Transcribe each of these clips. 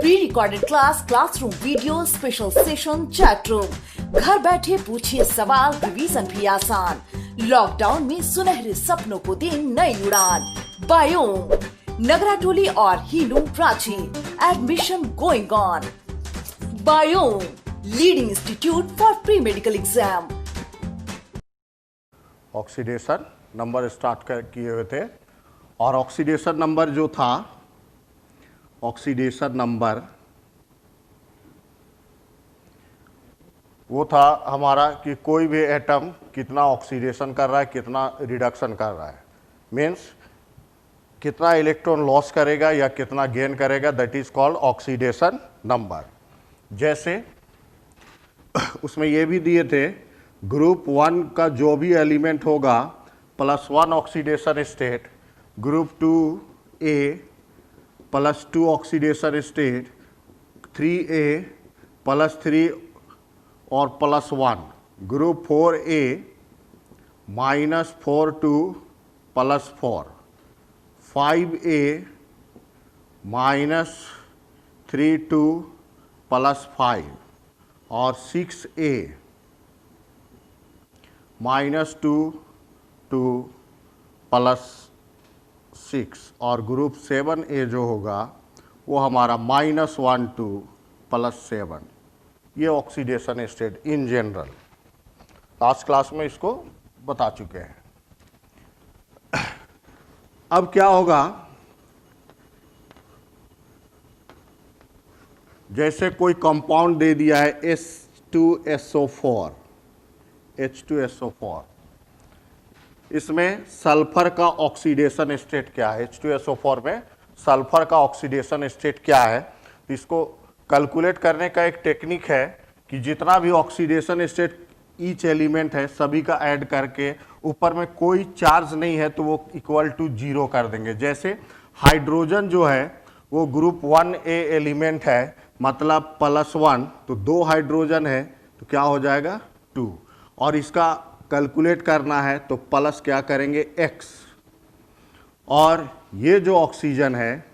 Pre recorded class, classroom video, special session, chat room. घर बैठे पूछिए सवाल, रिवीजन भी आसान। लॉकडाउन में सुनहरे सपनों को दी नई उड़ान। बायोम, नगराटोली और हीलूम Ranchi, admission going on. Biome, leading institute for pre medical exam. Oxidation number start किए हुए थे और ऑक्सीडेशन नंबर जो था, ऑक्सीडेशन नंबर वो था हमारा कि कोई भी एटम कितना ऑक्सीडेशन कर रहा है, कितना रिडक्शन कर रहा है, मीन्स कितना इलेक्ट्रॉन लॉस करेगा या कितना गेन करेगा, that is called oxidation number. जैसे उसमें ये भी दिए थे, ग्रुप 1 का जो भी एलिमेंट होगा +1 oxidation state, group 2A +2 oxidation state, 3A +3 और +1, ग्रुप 4A -4 2 +4, 5A -3 2 +5 और 6A -2 2 +6 और ग्रुप 7A जो होगा वो हमारा -1 2 +7। ये oxidation state in general last class में इसको बता चुके हैं। अब क्या होगा, जैसे कोई कंपाउंड दे दिया है H2SO4, H2SO4, इसमें सल्फर का ऑक्सीडेशन स्टेट क्या है, H2SO4 में सल्फर का ऑक्सीडेशन स्टेट क्या है। तो इसको कैलकुलेट करने का एक टेक्निक है कि जितना भी ऑक्सीडेशन स्टेट ईच एलिमेंट है सभी का ऐड करके ऊपर में कोई चार्ज नहीं है तो वो इक्वल टू 0 कर देंगे। जैसे हाइड्रोजन जो है वो ग्रुप 1A एलिमेंट है, मतलब +1, तो 2 हाइड्रोजन है तो क्या हो जाएगा 2, और इसका कैलकुलेट करना है तो प्लस क्या करेंगे x। और ये जो ऑक्सीजन है,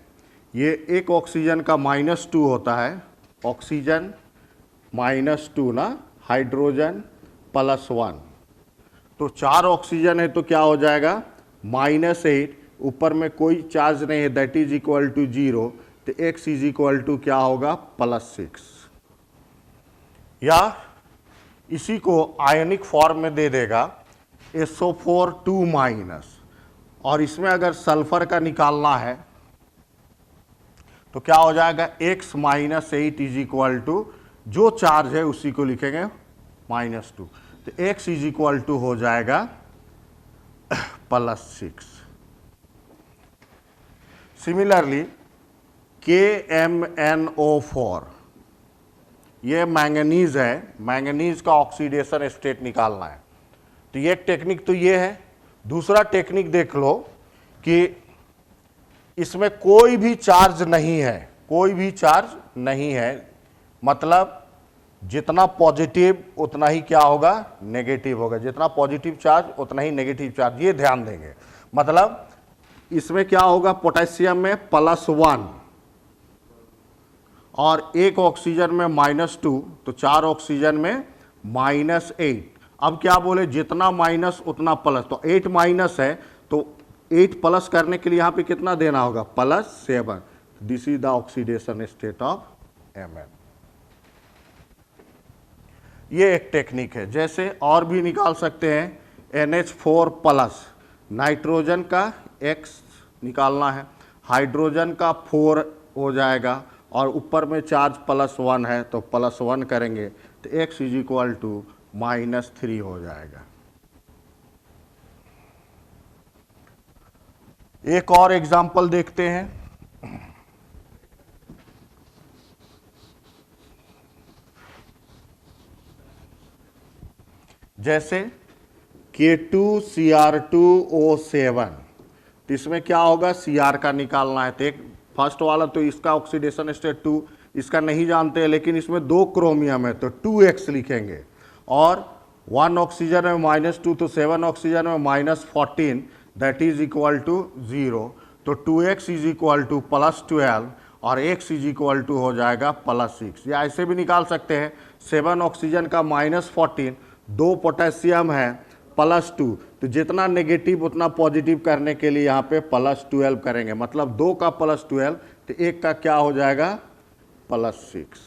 ये एक ऑक्सीजन का -2 होता है, ऑक्सीजन -2 ना, हाइड्रोजन +1, तो 4 ऑक्सीजन है तो क्या हो जाएगा -8, ऊपर में कोई चार्ज नहीं है, दैट इज इक्वल टू 0, तो x इज इक्वल टू क्या होगा +6। या इसी को आयनिक फॉर्म में दे देगा SO4 2-, और इसमें अगर सल्फर का निकालना है तो क्या हो जाएगा x -8 इज इक्वल टू जो चार्ज है उसी को लिखेंगे -2, तो x इज इक्वल टू हो जाएगा +6। सिमिलरली KMnO4, ये मैंगनीज है, मैंगनीज का ऑक्सीडेशन स्टेट निकालना है। तो ये टेक्निक तो ये है। दूसरा टेक्निक देख लो कि इसमें कोई भी चार्ज नहीं है, कोई भी चार्ज नहीं है, मतलब जितना पॉजिटिव उतना ही क्या होगा नेगेटिव होगा, जितना पॉजिटिव चार्ज उतना ही नेगेटिव चार्ज, ये ध्यान देंगे। मतलब इसमें क्या होगा, पोटेशियम में +1 और एक ऑक्सीजन में -2, तो 4 ऑक्सीजन में -8। अब क्या बोले, जितना माइनस उतना प्लस, तो 8 माइनस है तो 8 प्लस करने के लिए यहाँ पे कितना देना होगा +7। This is the oxidation state of Mn। ये एक टेक्निक है। जैसे और भी निकाल सकते हैं, NH4+, नाइट्रोजन का X निकालना है, हाइड्रोजन का 4 हो जाएगा और ऊपर में चार्ज +1 है तो +1 करेंगे तो x इज इक्वल टू -3 हो जाएगा। एक और एग्जाम्पल देखते हैं। जैसे K2Cr2O7, तो इसमें क्या होगा, Cr का निकालना है। तो एक फर्स्ट वाला तो इसका ऑक्सीडेशन स्टेट 2, इसका नहीं जानते हैं, लेकिन इसमें 2 क्रोमियम है तो 2x लिखेंगे, और 1 ऑक्सीजन में -2 तो 7 ऑक्सीजन में -14, दैट इज इक्वल टू 0, तो 2x इज इक्वल टू +12, और x इज इक्वल टू हो जाएगा +6, या ऐसे भी निकाल सकते हैं 7 ऑक्सीजन का -14, 2 पोटेशियम है +2, तो जितना नेगेटिव उतना पॉजिटिव करने के लिए यहाँ पे +12 करेंगे, मतलब 2 का +12 तो 1 का क्या हो जाएगा +6।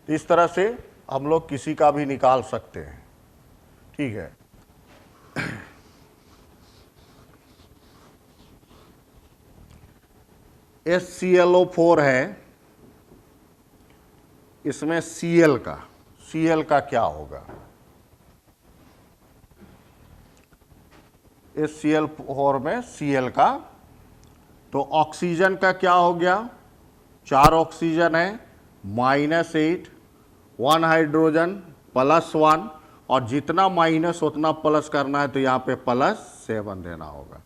इस तरह से हम लोग किसी का भी निकाल सकते हैं, ठीक है। HClO4 है, इसमें Cl का क्या होगा? HCl4 में Cl का, तो ऑक्सीजन का क्या हो गया? 4 ऑक्सीजन है -8, 1 हाइड्रोजन +1, और जितना माइनस उतना प्लस करना है, तो यहाँ पे +7 देना होगा।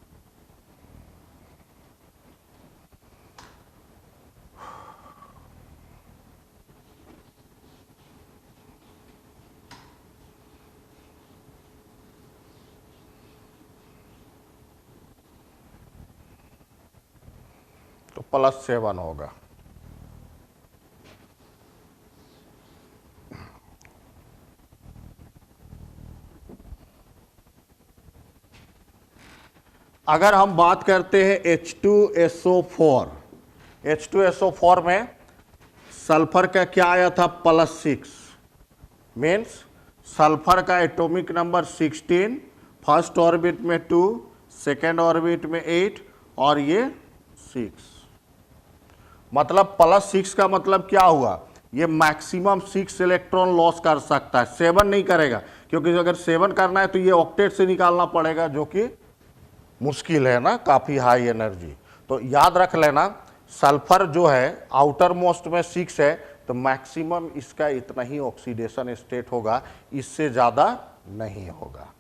तो +7 होगा। अगर हम बात करते हैं H2SO4, H2SO4 में सल्फर का क्या आया था? +6, मीन्स सल्फर का एटॉमिक नंबर 16, फर्स्ट ऑर्बिट में 2, सेकेंड ऑर्बिट में 8, और ये 6, मतलब +6 का मतलब क्या हुआ? ये मैक्सिमम 6 इलेक्ट्रॉन लॉस कर सकता है, 7 नहीं करेगा, क्योंकि अगर 7 करना है तो ये ऑक्टेट से निकालना पड़ेगा, जो कि मुश्किल है ना, काफ़ी हाई एनर्जी। तो याद रख लेना, सल्फर जो है आउटर मोस्ट में 6 है, तो मैक्सिमम इसका इतना ही ऑक्सीडेशन स्टेट होगा, इससे ज़्यादा नहीं होगा।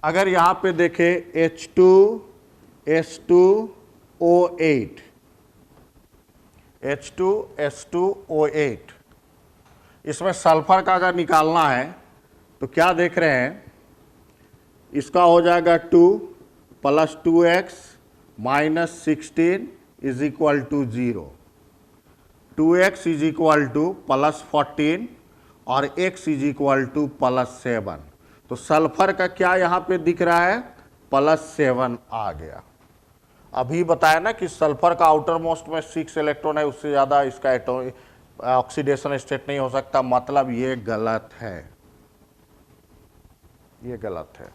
अगर यहाँ पे देखें H2S2O8, H2S2O8, इसमें सल्फर का अगर निकालना है तो क्या देख रहे हैं? इसका हो जाएगा 2 + 2x - 16 is equal to 0, 2x is equal to +14 और x इज इक्वल टू +7। तो सल्फर का क्या यहाँ पे दिख रहा है? +7 आ गया। अभी बताया ना कि सल्फर का आउटर मोस्ट में 6 इलेक्ट्रॉन है, उससे ज़्यादा इसका ऑक्सीडेशन स्टेट नहीं हो सकता, मतलब ये गलत है, ये गलत है।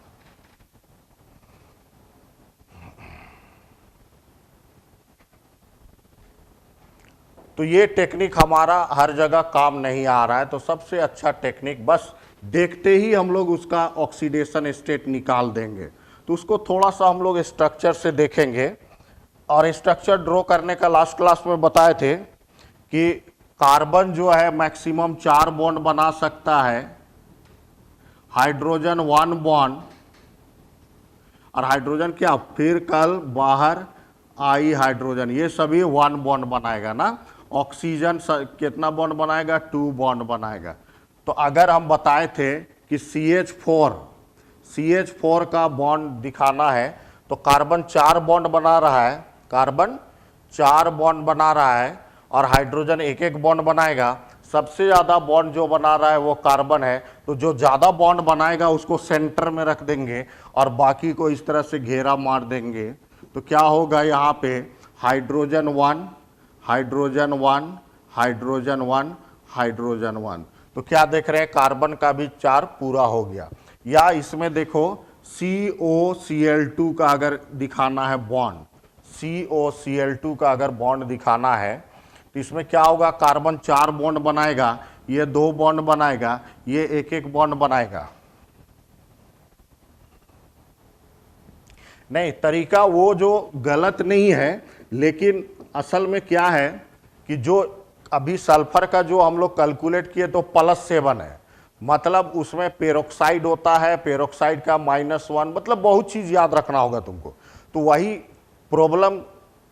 तो ये टेक्निक हमारा हर जगह काम नहीं आ रहा है, तो सबसे अच्छा टेक्निक, बस देखते ही हम लोग उसका ऑक्सीडेशन स्टेट निकाल देंगे। तो उसको थोड़ा सा हम लोग स्ट्रक्चर से देखेंगे, और स्ट्रक्चर ड्रॉ करने का लास्ट क्लास में बताए थे कि कार्बन जो है मैक्सिमम 4 बॉन्ड बना सकता है, हाइड्रोजन 1 बॉन्ड, और हाइड्रोजन क्या फिर कल बाहर आई हाइड्रोजन, ये सभी 1 बॉन्ड बनाएगा ना। ऑक्सीजन कितना बॉन्ड बनाएगा? 2 बॉन्ड बनाएगा। तो अगर हम बताए थे कि CH4 का बॉन्ड दिखाना है, तो कार्बन 4 बॉन्ड बना रहा है, कार्बन 4 बॉन्ड बना रहा है, और हाइड्रोजन 1-1 बॉन्ड बनाएगा। सबसे ज़्यादा बॉन्ड जो बना रहा है वो कार्बन है, तो जो ज़्यादा बॉन्ड बनाएगा उसको सेंटर में रख देंगे, और बाकी को इस तरह से घेरा मार देंगे। तो क्या होगा यहाँ पे? Hydrogen 1, hydrogen 1, hydrogen 1, hydrogen 1। तो क्या देख रहे हैं? कार्बन का भी 4 पूरा हो गया। या इसमें देखो COCl2 का अगर दिखाना है बॉन्ड, COCl2 का अगर बॉन्ड दिखाना है, तो इसमें क्या होगा? कार्बन 4 बॉन्ड बनाएगा, ये 2 बॉन्ड बनाएगा, ये 1-1 बॉन्ड बनाएगा। नहीं, तरीका वो जो गलत नहीं है, लेकिन असल में क्या है कि जो अभी सल्फर का जो हम लोग कैलकुलेट किए तो +7 है, मतलब उसमें पेरोक्साइड होता है, पेरोक्साइड का -1, मतलब बहुत चीज़ याद रखना होगा तुमको। तो वही प्रॉब्लम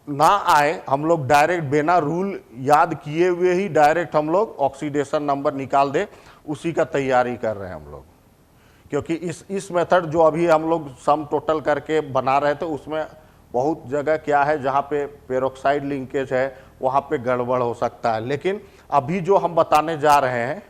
ना आए, हम लोग डायरेक्ट बिना रूल याद किए हुए ही डायरेक्ट हम लोग ऑक्सीडेशन नंबर निकाल दे, उसी का तैयारी कर रहे हैं हम लोग। क्योंकि इस मेथड जो अभी हम लोग सम टोटल करके बना रहे थे उसमें बहुत जगह क्या है जहाँ पे पेरोक्साइड लिंकेज है वहाँ पे गड़बड़ हो सकता है, लेकिन अभी जो हम बताने जा रहे हैं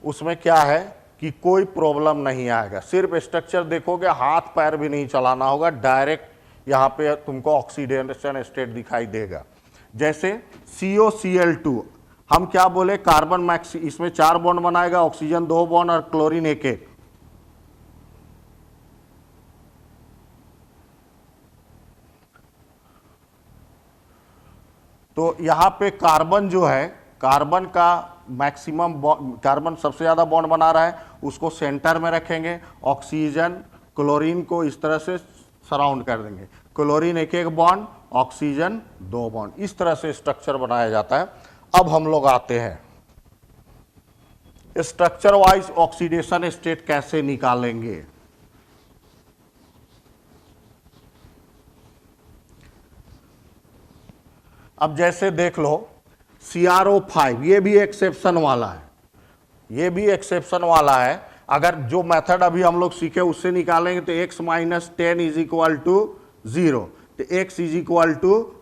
उसमें क्या है कि कोई प्रॉब्लम नहीं आएगा। सिर्फ स्ट्रक्चर देखोगे, हाथ पैर भी नहीं चलाना होगा, डायरेक्ट यहाँ पे तुमको ऑक्सीडेशन स्टेट दिखाई देगा। जैसे COCl2, हम क्या बोले, कार्बन मैक्सी, इसमें 4 बॉन्ड बनाएगा, ऑक्सीजन 2 बॉन्ड और क्लोरीन 1-1। तो यहाँ पे कार्बन जो है, कार्बन का मैक्सिमम, कार्बन सबसे ज्यादा बॉन्ड बना रहा है, उसको सेंटर में रखेंगे। ऑक्सीजन क्लोरीन को इस तरह से सराउंड कर देंगे, क्लोरीन 1-1 बॉन्ड, ऑक्सीजन 2 बॉन्ड, इस तरह से स्ट्रक्चर बनाया जाता है। अब हम लोग आते हैं स्ट्रक्चर वाइज ऑक्सीडेशन स्टेट कैसे निकालेंगे। अब जैसे देख लो CrO5, ये भी एक्सेप्शन वाला है, ये भी एक्सेप्शन वाला है। अगर जो मेथड अभी हम लोग सीखे उससे निकालेंगे तो x - 10 = 0, तो x =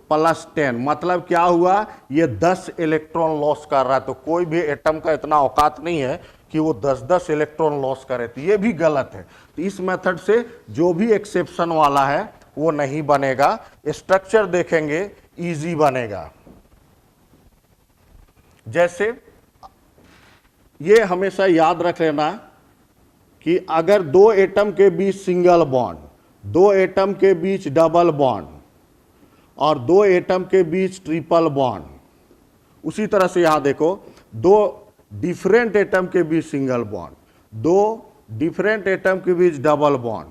+10, मतलब क्या हुआ, ये 10 इलेक्ट्रॉन लॉस कर रहा है। तो कोई भी एटम का इतना औकात नहीं है कि वो 10-10 इलेक्ट्रॉन लॉस करे, तो ये भी गलत है। तो इस मेथड से जो भी एक्सेप्शन वाला है वो नहीं बनेगा, स्ट्रक्चर देखेंगे इजी बनेगा। जैसे ये हमेशा याद रख लेना कि अगर 2 एटम के बीच सिंगल बॉन्ड, 2 एटम के बीच डबल बॉन्ड और 2 एटम के बीच ट्रिपल बॉन्ड, उसी तरह से यहां देखो 2 डिफरेंट एटम के बीच सिंगल बॉन्ड, 2 डिफरेंट एटम के बीच डबल बॉन्ड,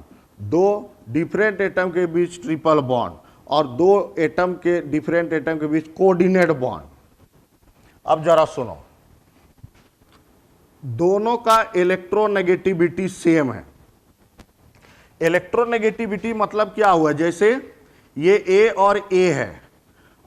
2 डिफरेंट एटम के बीच ट्रिपल बॉन्ड और 2 एटम के डिफरेंट एटम के बीच कोऑर्डिनेट बॉन्ड। अब जरा सुनो, दोनों का इलेक्ट्रोनेगेटिविटी सेम है। इलेक्ट्रोनेगेटिविटी मतलब क्या हुआ, जैसे ये A और A है,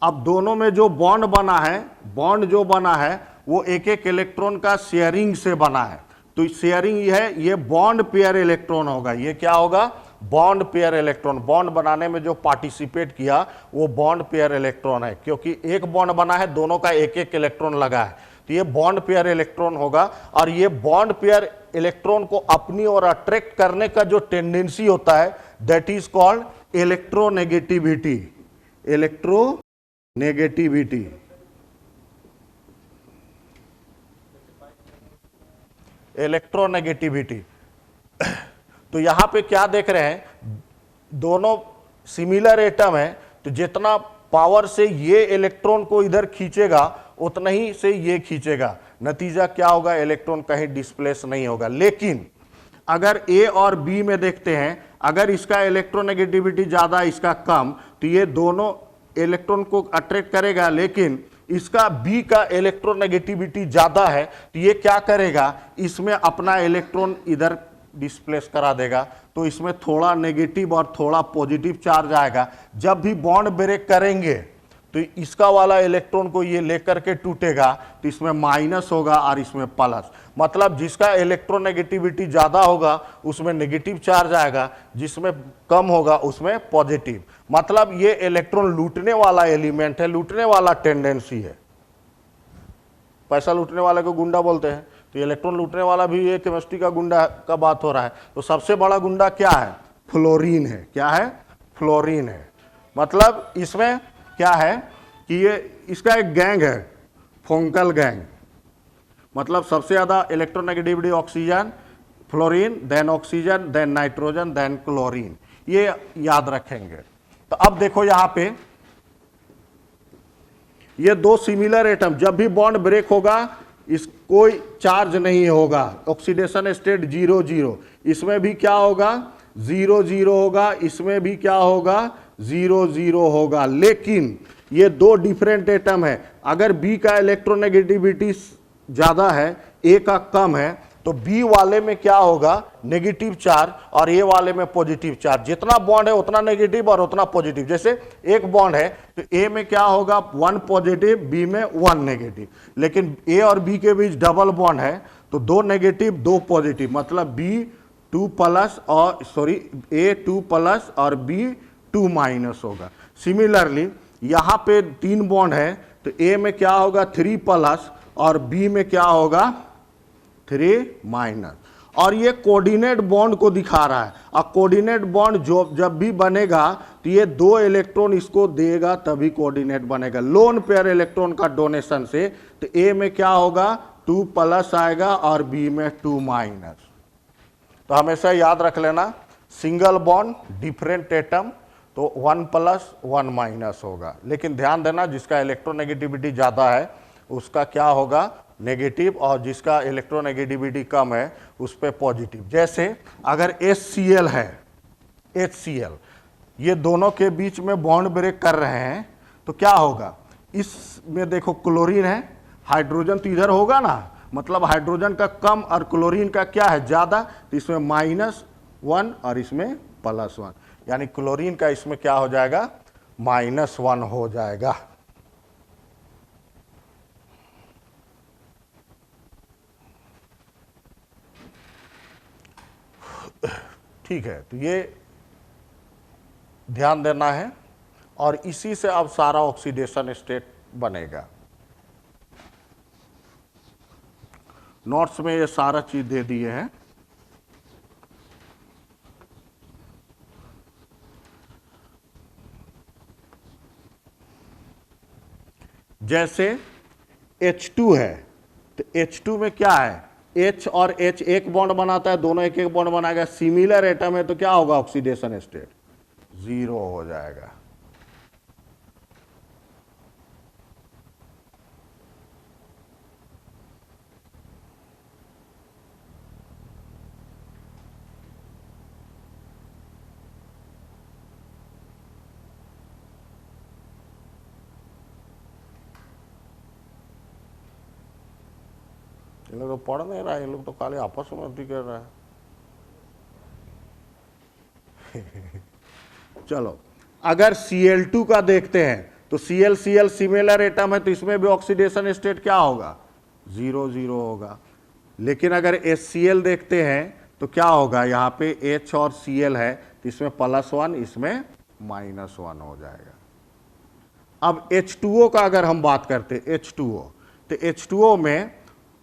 अब दोनों में जो बॉन्ड बना है, बॉन्ड जो बना है वो 1-1 इलेक्ट्रॉन का शेयरिंग से बना है। तो शेयरिंग ये है, ये बॉन्ड पेयर इलेक्ट्रॉन होगा। ये क्या होगा, बॉन्ड पेयर इलेक्ट्रॉन। बॉन्ड बनाने में जो पार्टिसिपेट किया वो बॉन्ड पेयर इलेक्ट्रॉन है, क्योंकि एक बॉन्ड बना है, दोनों का 1-1 इलेक्ट्रॉन लगा है, तो ये बॉन्ड पेयर इलेक्ट्रॉन होगा। और ये बॉन्ड पेयर इलेक्ट्रॉन को अपनी ओर अट्रैक्ट करने का जो टेंडेंसी होता है, that is called electronegativity. Electronegativity, electronegativity. तो यहां पे क्या देख रहे हैं, दोनों सिमिलर एटम है, तो जितना पावर से ये इलेक्ट्रॉन को इधर खींचेगा उतना ही से ये खींचेगा। नतीजा क्या होगा, इलेक्ट्रॉन कहीं डिस्प्लेस नहीं होगा। लेकिन अगर A और B में देखते हैं, अगर इसका इलेक्ट्रोनेगेटिविटी ज्यादा, इसका कम, तो ये दोनों इलेक्ट्रॉन को अट्रैक्ट करेगा। लेकिन इसका B का इलेक्ट्रोनेगेटिविटी ज्यादा है, तो ये क्या करेगा, इसमें अपना इलेक्ट्रॉन इधर डिस्प्लेस करा देगा। तो इसमें थोड़ा नेगेटिव और थोड़ा पॉजिटिव चार्ज आएगा। जब भी बॉन्ड ब्रेक करेंगे तो इसका वाला इलेक्ट्रॉन को ये लेकर के टूटेगा, तो इसमें माइनस होगा और इसमें प्लस। मतलब जिसका इलेक्ट्रोनेगेटिविटी ज्यादा होगा उसमें नेगेटिव चार्ज आएगा, जिसमें कम होगा उसमें पॉजिटिव। मतलब ये इलेक्ट्रॉन लूटने वाला एलिमेंट है, लूटने वाला टेंडेंसी है। पैसा लूटने वाले को गुंडा बोलते हैं, तो इलेक्ट्रॉन लूटने वाला भी ये केमिस्ट्री का गुंडा का बात हो रहा है। तो सबसे बड़ा गुंडा क्या है, फ्लोरीन है। क्या है, फ्लोरीन है। मतलब इसमें क्या है कि ये इसका एक गैंग है, फोंकल गैंग। मतलब सबसे ज्यादा electronegativity oxygen, fluorine, then oxygen, then nitrogen, then chlorine, ये याद रखेंगे। तो अब देखो यहां पे ये 2 सिमिलर एटम, जब भी बॉन्ड ब्रेक होगा इस कोई चार्ज नहीं होगा, ऑक्सीडेशन स्टेट 0-0। इसमें भी क्या होगा, 0-0 होगा, इसमें भी क्या होगा, 0-0 होगा। लेकिन ये 2 डिफरेंट एटम है, अगर B का इलेक्ट्रोनेगेटिविटी ज्यादा है, A का कम है, तो बी वाले में क्या होगा, नेगेटिव चार्ज, और ए वाले में पॉजिटिव चार्ज। जितना बॉन्ड है उतना नेगेटिव और उतना पॉजिटिव। जैसे एक बॉन्ड है तो ए में क्या होगा, 1 पॉजिटिव, बी में 1 नेगेटिव। लेकिन ए और बी के बीच डबल बॉन्ड है तो 2 नेगेटिव 2 पॉजिटिव, मतलब बी 2 प्लस और ए 2 प्लस और बी 2 माइनस होगा। सिमिलरली यहां पे 3 बॉन्ड है तो ए में क्या होगा 3 प्लस और बी में क्या होगा 3 माइनस। और ये कोऑर्डिनेट बॉन्ड को दिखा रहा है। और कोऑर्डिनेट बॉन्ड जब भी बनेगा तो ये 2 इलेक्ट्रॉन इसको देगा तभी कोऑर्डिनेट बनेगा। लोन पेयर इलेक्ट्रॉन का डोनेशन से तो ए में क्या होगा 2 प्लस आएगा और बी में 2 माइनस। तो हमेशा याद रख लेना, सिंगल बॉन्ड डिफरेंट एटम तो 1 प्लस 1 माइनस होगा। लेकिन ध्यान देना, जिसका इलेक्ट्रोनेगेटिविटी ज़्यादा है उसका क्या होगा नेगेटिव, और जिसका इलेक्ट्रोनेगेटिविटी कम है उस पर पॉजिटिव। जैसे अगर HCl है, HCl, ये दोनों के बीच में बॉन्ड ब्रेक कर रहे हैं तो क्या होगा, इसमें देखो क्लोरीन है, हाइड्रोजन तो इधर होगा ना, मतलब हाइड्रोजन का कम और क्लोरीन का क्या है ज़्यादा, तो इसमें -1 और इसमें +1, यानी क्लोरीन का इसमें क्या हो जाएगा -1 हो जाएगा। ठीक है, तो ये ध्यान देना है और इसी से अब सारा ऑक्सीडेशन स्टेट बनेगा। नोट्स में ये सारा चीज दे दिए हैं। जैसे H2 है तो H2 में क्या है, H और H एक बॉन्ड बनाता है, दोनों एक एक बॉन्ड बनाएगा। सिमिलर एटम है तो क्या होगा ऑक्सीडेशन स्टेट 0 हो जाएगा। इन लोग तो पढ़ नहीं रहा है, इन लोग तो खाली आपस में अति कर रहा है। चलो, अगर Cl2 का देखते हैं तो Cl सिमिलर एटम है तो इसमें भी ऑक्सीडेशन स्टेट क्या होगा 0 0 होगा। लेकिन अगर HCl देखते हैं तो क्या होगा, यहाँ पे H और Cl है तो इसमें +1 इसमें -1 हो जाएगा। अब H2O का अगर हम बात करते हैं, H2O, तो H2O में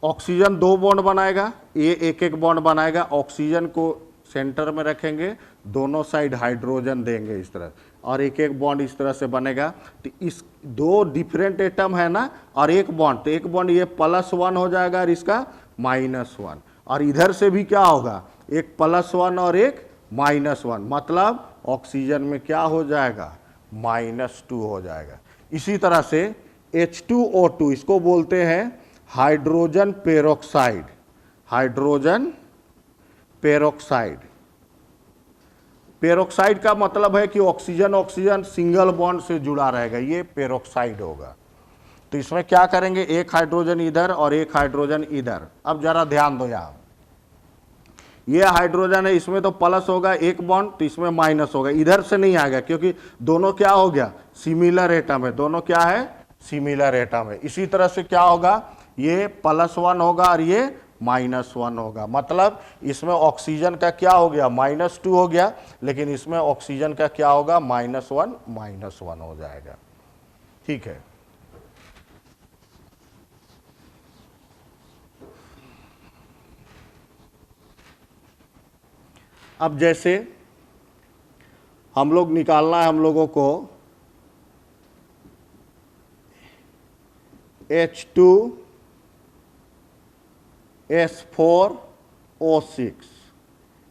ऑक्सीजन 2 बॉन्ड बनाएगा, ये एक एक बॉन्ड बनाएगा, ऑक्सीजन को सेंटर में रखेंगे, दोनों साइड हाइड्रोजन देंगे इस तरह, और एक एक बॉन्ड इस तरह से बनेगा। तो इस 2 डिफरेंट एटम है ना, और एक बॉन्ड, तो एक बॉन्ड ये +1 हो जाएगा और इसका -1, और इधर से भी क्या होगा एक +1 और एक -1, मतलब ऑक्सीजन में क्या हो जाएगा -2 हो जाएगा। इसी तरह से H2O2 इसको बोलते हैं hydrogen peroxide, hydrogen peroxide. Peroxide का मतलब है कि ऑक्सीजन ऑक्सीजन सिंगल बॉन्ड से जुड़ा रहेगा, ये पेरोक्साइड होगा। तो इसमें क्या करेंगे, एक हाइड्रोजन इधर और एक हाइड्रोजन इधर। अब जरा ध्यान दो, यहां ये हाइड्रोजन है, इसमें तो प्लस होगा एक बॉन्ड, तो इसमें माइनस होगा, इधर से नहीं आएगा क्योंकि दोनों क्या हो गया सिमिलर एटम है, दोनों क्या है सिमिलर एटम है। इसी तरह से क्या होगा, ये +1 होगा और ये -1 होगा, मतलब इसमें ऑक्सीजन का क्या हो गया -2 हो गया, लेकिन इसमें ऑक्सीजन का क्या होगा -1 हो जाएगा। ठीक है, अब जैसे हम लोग निकालना है हम लोगों को H2S4O6,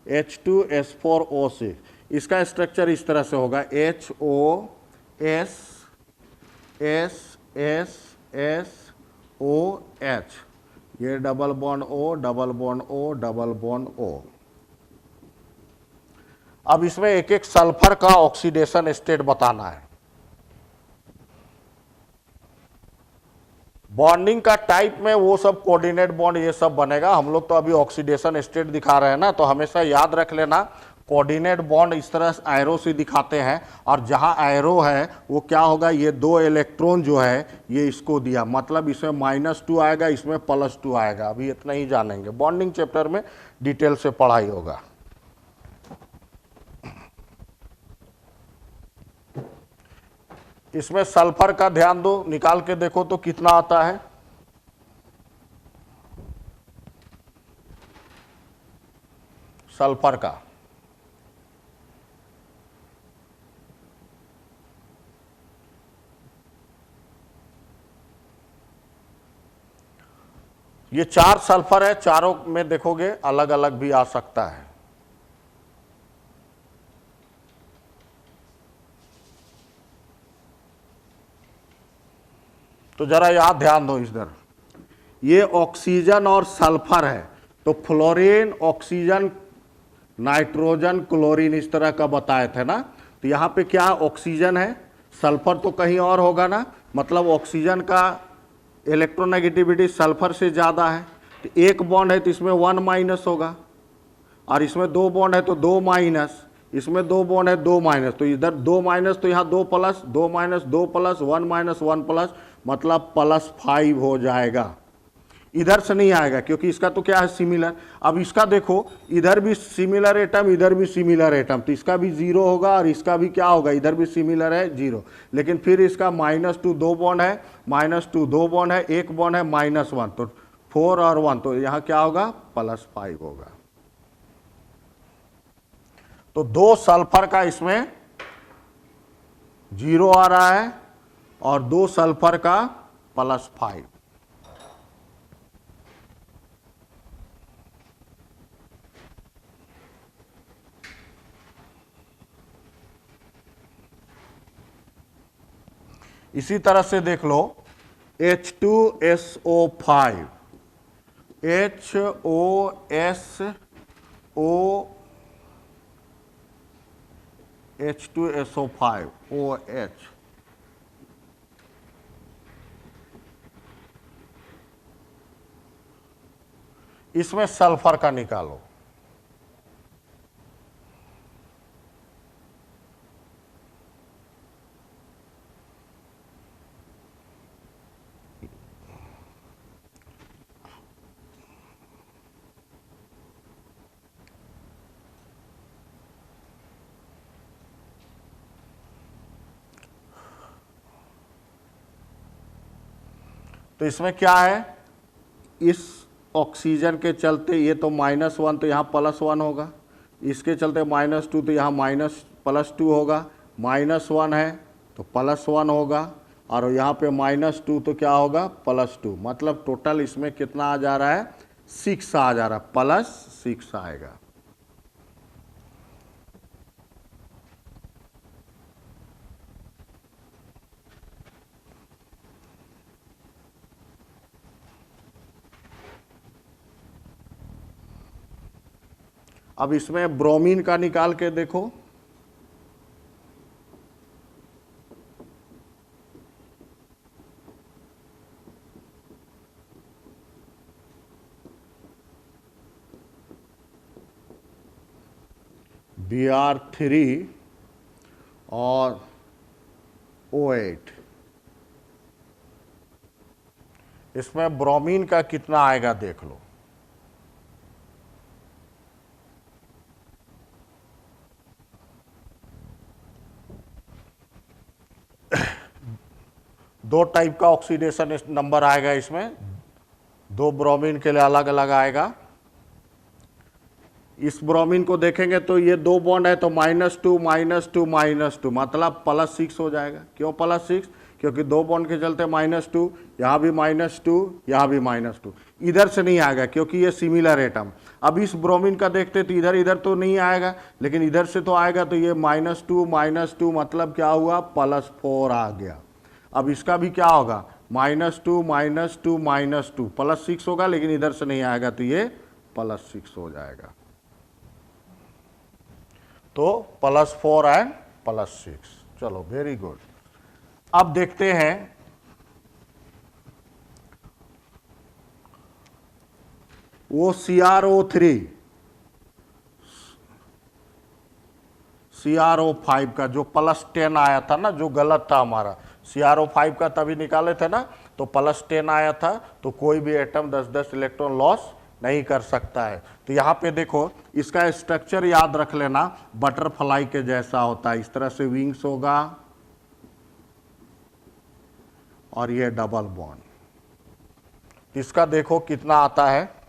H2S4O6, इसका स्ट्रक्चर इस तरह से होगा HOSSSOH, ये double bond O, double bond O, double bond O। अब इसमें एक एक सल्फर का ऑक्सीडेशन स्टेट बताना है। बॉन्डिंग का टाइप में वो सब कोऑर्डिनेट बॉन्ड ये सब बनेगा। हम लोग तो अभी ऑक्सीडेशन स्टेट दिखा रहे हैं ना, तो हमेशा याद रख लेना कोऑर्डिनेट बॉन्ड इस तरह एरो से दिखाते हैं, और जहां एरो है वो क्या होगा, ये 2 इलेक्ट्रॉन जो है ये इसको दिया, मतलब इसमें -2 आएगा, इसमें +2 आएगा। अभी इतना ही जानेंगे, बॉन्डिंग चैप्टर में डिटेल से पढ़ाई होगा। इसमें सल्फर का ध्यान दो, निकाल के देखो तो कितना आता है। सल्फर का ये 4 सल्फर है, चारों में देखोगे अलग अलग भी आ सकता है। तो जरा यहां ध्यान दो इधर, ये ऑक्सीजन और सल्फर है, तो फ्लोरीन, ऑक्सीजन, नाइट्रोजन, क्लोरीन इस तरह का बताए थे ना। तो यहां पे क्या ऑक्सीजन है, सल्फर तो कहीं और होगा ना, मतलब ऑक्सीजन का इलेक्ट्रोनेगेटिविटी सल्फर से ज़्यादा है। तो एक बॉन्ड है तो इसमें 1- होगा, और इसमें 2 बॉन्ड है तो 2-, इसमें 2 बॉन्ड है 2-, तो इधर 2-, तो यहाँ 2+, 2-, 2+, 1-, 1+, मतलब +5 हो जाएगा। इधर से नहीं आएगा क्योंकि इसका तो क्या है, सिमिलर। अब इसका देखो, इधर भी सिमिलर एटम, इधर भी सिमिलर एटम, तो इसका भी 0 होगा और इसका भी क्या होगा, इधर भी सिमिलर है 0। लेकिन फिर इसका -2 2 बॉन्ड है, -2 2 बॉन्ड है, 1 बॉन्ड है -1, तो 4 और 1, तो यहाँ क्या होगा, +5 होगा। तो 2 सल्फर का इसमें 0 आ रहा है और 2 सल्फर का +5। इसी तरह से देख लो H2SO5, H2SO5 OH, इसमें सल्फर का निकालो। तो इसमें क्या है, इस ऑक्सीजन के चलते ये तो -1, तो यहाँ +1 होगा, इसके चलते -2, तो यहाँ +2 होगा, -1 है तो +1 होगा, और यहाँ पे -2 तो क्या होगा, +2, मतलब टोटल इसमें कितना आ जा रहा है, 6 आ जा रहा है, +6 आएगा। अब इसमें ब्रोमीन का निकाल के देखो, Br3 और O8, इसमें ब्रोमीन का कितना आएगा देख लो। दो टाइप का ऑक्सीडेशन नंबर आएगा इसमें, 2 ब्रोमीन के लिए अलग अलग आएगा। इस ब्रोमीन को देखेंगे तो ये 2 बॉन्ड है तो -2 -2 -2, मतलब +6 हो जाएगा। क्यों +6, क्योंकि 2 बॉन्ड के चलते -2, यहाँ भी -2, यहाँ भी -2। इधर से नहीं आएगा क्योंकि ये सिमिलर एटम। अब इस ब्रोमीन का देखते तो इधर इधर तो नहीं आएगा, लेकिन इधर से तो आएगा, तो ये -2 -2 मतलब क्या हुआ, +4 आ गया। अब इसका भी क्या होगा, -2 -2 -2, +6 होगा, लेकिन इधर से नहीं आएगा तो ये +6 हो जाएगा। तो +4 एंड +6, चलो वेरी गुड। अब देखते हैं वो CrO5 का जो +10 आया था ना, जो गलत था हमारा, CrO5 का तभी निकाले थे ना, तो +10 आया था, तो कोई भी एटम 10-10 इलेक्ट्रॉन लॉस नहीं कर सकता है। तो यहाँ पे देखो, इसका स्ट्रक्चर याद रख लेना, बटरफ्लाई के जैसा होता है, इस तरह से विंग्स होगा और ये डबल बॉन्ड। इसका देखो कितना आता है,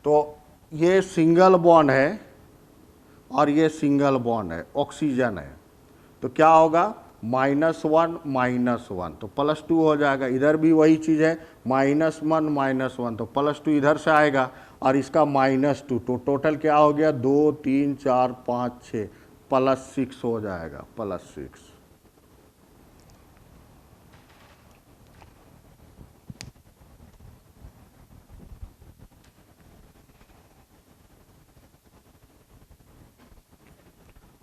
तो ये सिंगल बॉन्ड है और ये सिंगल बॉन्ड है, ऑक्सीजन है, तो क्या होगा -1 -1, तो +2 हो जाएगा। इधर भी वही चीज़ है, -1 -1, तो +2 इधर से आएगा और इसका -2, तो टोटल क्या हो गया 2 3 4 5 6, +6 हो जाएगा, +6।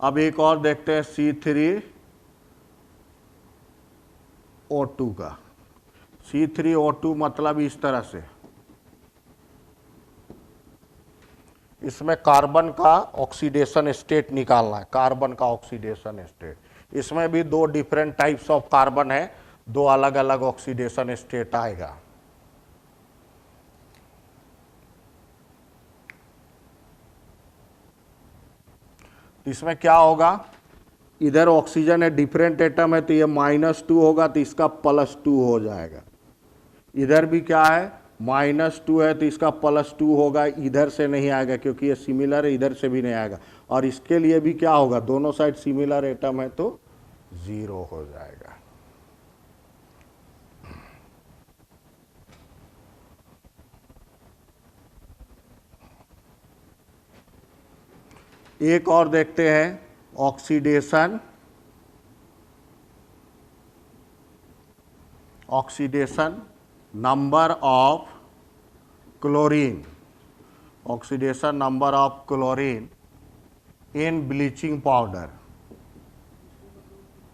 अब एक और देखते हैं C3O2 का। C3O2 मतलब इस तरह से, इसमें कार्बन का ऑक्सीडेशन स्टेट निकालना है, कार्बन का ऑक्सीडेशन स्टेट। इसमें भी 2 डिफरेंट टाइप्स ऑफ कार्बन है, 2 अलग अलग ऑक्सीडेशन स्टेट आएगा। इसमें क्या होगा, इधर ऑक्सीजन है, डिफरेंट एटम है, तो ये -2 होगा, तो इसका +2 हो जाएगा। इधर भी क्या है, -2 है, तो इसका +2 होगा, इधर से नहीं आएगा क्योंकि ये सिमिलर है, इधर से भी नहीं आएगा। और इसके लिए भी क्या होगा, दोनों साइड सिमिलर एटम है तो 0 हो जाएगा। एक और देखते हैं, oxidation number of chlorine, oxidation number of chlorine in bleaching powder,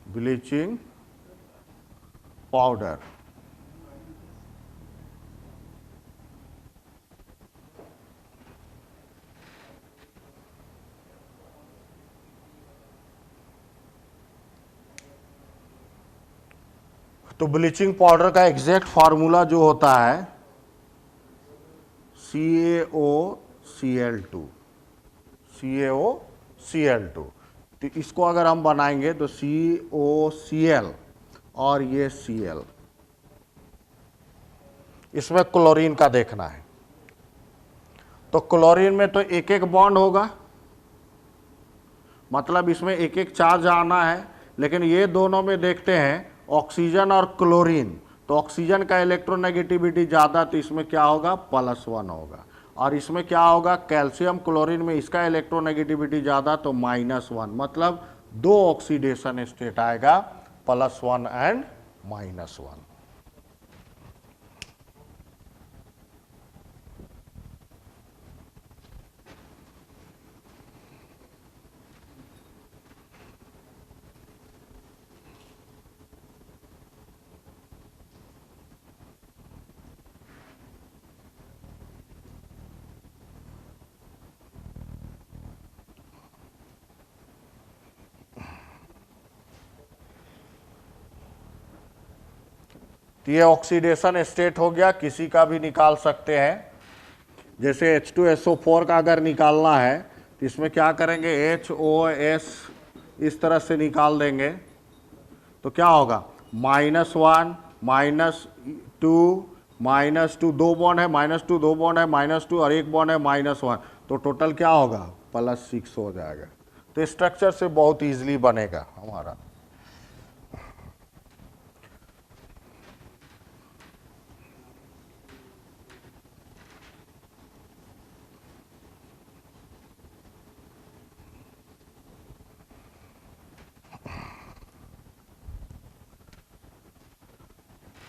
bleaching powder. तो ब्लीचिंग पाउडर का एग्जैक्ट फार्मूला जो होता है CaOCl2, CaOCl2। तो इसको अगर हम बनाएंगे तो COCl और ये Cl, इसमें क्लोरीन का देखना है। तो क्लोरीन में तो एक एक बॉन्ड होगा, मतलब इसमें एक एक चार्ज आना है, लेकिन ये दोनों में देखते हैं ऑक्सीजन और क्लोरीन, तो ऑक्सीजन का इलेक्ट्रोनेगेटिविटी ज़्यादा, तो इसमें क्या होगा +1 होगा। और इसमें क्या होगा, कैल्शियम क्लोरीन में इसका इलेक्ट्रोनेगेटिविटी ज़्यादा, तो -1, मतलब 2 ऑक्सीडेशन स्टेट आएगा, +1 एंड -1। तो ये ऑक्सीडेशन स्टेट हो गया, किसी का भी निकाल सकते हैं। जैसे H2SO4 का अगर निकालना है तो इसमें क्या करेंगे, HOS इस तरह से निकाल देंगे, तो क्या होगा -1 -2 2 बॉन्ड है, -2 2 बॉन्ड है, -2 और एक बॉन्ड है -1, तो टोटल क्या होगा +6 हो जाएगा। तो स्ट्रक्चर से बहुत इजीली बनेगा हमारा।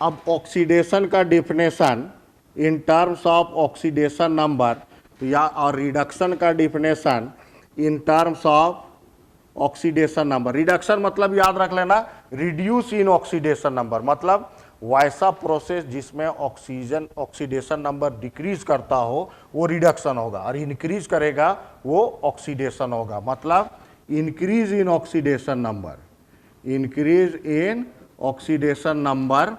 अब ऑक्सीडेशन का definition in terms of oxidation number, या और रिडक्शन का definition in terms of oxidation number. Reduction मतलब याद रख लेना, रिड्यूस इन ऑक्सीडेशन नंबर, मतलब वैसा प्रोसेस जिसमें ऑक्सीडेशन नंबर डिक्रीज करता हो वो रिडक्शन होगा, और इंक्रीज करेगा वो ऑक्सीडेशन होगा। मतलब increase in oxidation number, increase in oxidation number,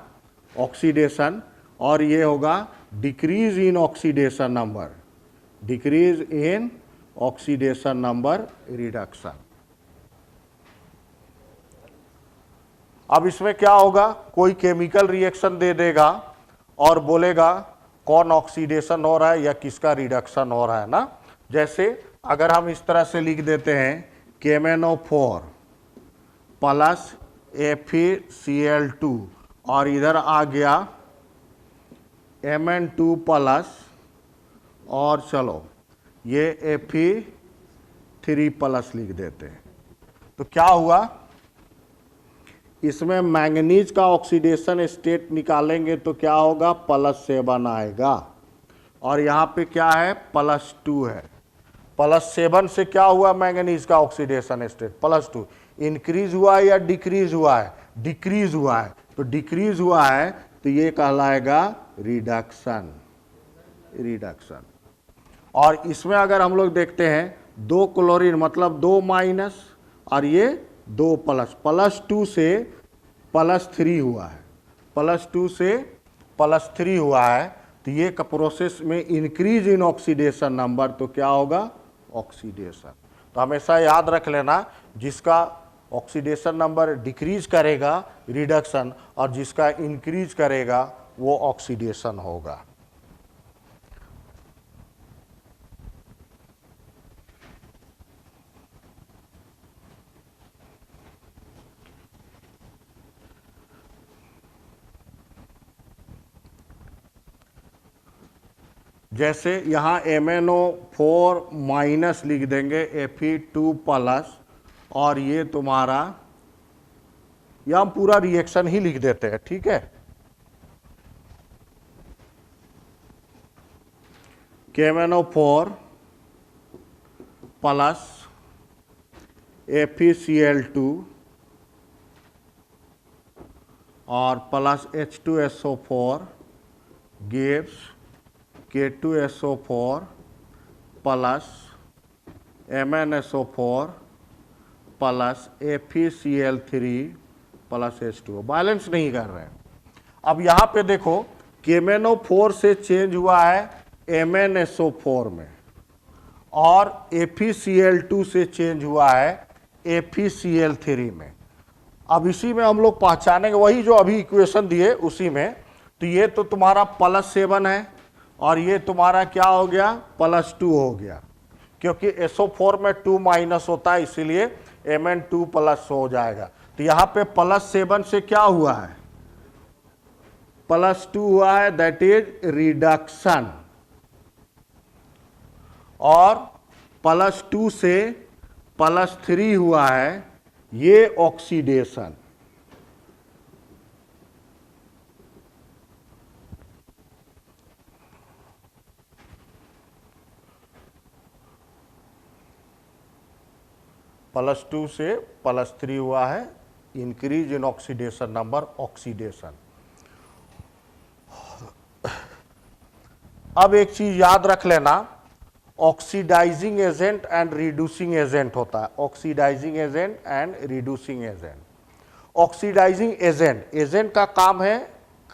oxidation, और ये होगा decrease in oxidation number, decrease in oxidation number, reduction. अब इसमें क्या होगा, कोई केमिकल रिएक्शन दे देगा और बोलेगा कौन ऑक्सीडेशन हो रहा है या किसका रिडक्शन हो रहा है ना। जैसे अगर हम इस तरह से लिख देते हैं KMnO4 प्लस FeCl2 और इधर आ गया Mn2 प्लस, और चलो ये Fe3 प्लस लिख देते हैं, तो क्या हुआ, इसमें मैंगनीज का ऑक्सीडेशन स्टेट निकालेंगे तो क्या होगा, +7 आएगा, और यहाँ पे क्या है, +2 है। +7 से क्या हुआ, मैंगनीज का ऑक्सीडेशन स्टेट +2, इंक्रीज हुआ है या डिक्रीज हुआ है, डिक्रीज हुआ है, तो डिक्रीज हुआ है तो ये कहलाएगा रिडक्शन, रिडक्शन। और इसमें अगर हम लोग देखते हैं 2 क्लोरीन मतलब 2 माइनस और ये 2 प्लस, +2 से +3 हुआ है, +2 से +3 हुआ है, तो ये का प्रोसेस में इंक्रीज इन ऑक्सीडेशन नंबर, तो क्या होगा, ऑक्सीडेशन। तो हमेशा याद रख लेना, जिसका ऑक्सीडेशन नंबर डिक्रीज करेगा रिडक्शन, और जिसका इंक्रीज करेगा वो ऑक्सीडेशन होगा। जैसे यहाँ MnO4 माइनस लिख देंगे Fe2 प्लस, और ये तुम्हारा, या हम पूरा रिएक्शन ही लिख देते हैं, ठीक है, KMnO4 प्लस FeCl2 और plus H2SO4 gives K2SO4 plus MnSO4 plus FeCl3 plus H2O। Balance नहीं कर रहे हैं। अब यहाँ पे देखो KMnO4 से चेंज हुआ है MnSO4 में, और FeCl2 से चेंज हुआ है FeCl3 में। अब इसी में हम लोग पहचानेंगे, वही जो अभी इक्वेशन दिए उसी में, तो ये तो तुम्हारा +7 है और ये तुम्हारा क्या हो गया, +2 हो गया, क्योंकि SO4 में 2 माइनस होता है, इसीलिए Mn2 प्लस हो जाएगा। तो यहाँ पे +7 से क्या हुआ है, +2 हुआ है, दैट इज रिडक्शन, और +2 से +3 हुआ है, ये ऑक्सीडेशन। +2 से +3 हुआ है, increase in oxidation number, oxidation. अब एक चीज याद रख लेना, oxidising agent and reducing agent होता है, oxidising agent and reducing agent. Oxidising agent, agent का काम है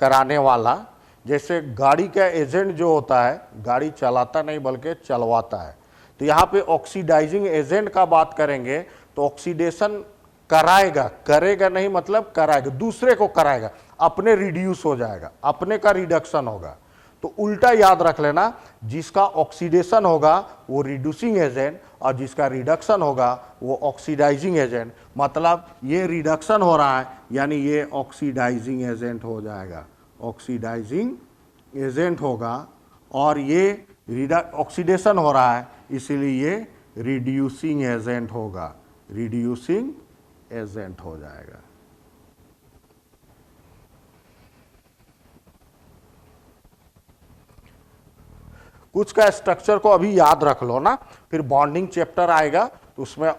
कराने वाला, जैसे गाड़ी का एजेंट जो होता है गाड़ी चलाता नहीं बल्कि चलवाता है, तो यहाँ पे ऑक्सीडाइजिंग एजेंट का बात करेंगे तो ऑक्सीडेशन कराएगा, करेगा नहीं मतलब कराएगा, दूसरे को कराएगा, अपने रिड्यूस हो जाएगा, अपने का रिडक्शन होगा। तो उल्टा याद रख लेना, जिसका ऑक्सीडेशन होगा वो रिड्यूसिंग एजेंट और जिसका रिडक्शन होगा वो ऑक्सीडाइजिंग एजेंट। मतलब ये रिडक्शन हो रहा है यानी ये ऑक्सीडाइजिंग एजेंट हो जाएगा, ऑक्सीडाइजिंग एजेंट होगा, और ये ऑक्सीडेशन हो रहा है इसीलिए ये रिड्यूसिंग एजेंट होगा, रिड्यूसिंग एजेंट हो जाएगा। कुछ का स्ट्रक्चर को अभी याद रख लो ना, फिर बॉन्डिंग चैप्टर आएगा तो उसमें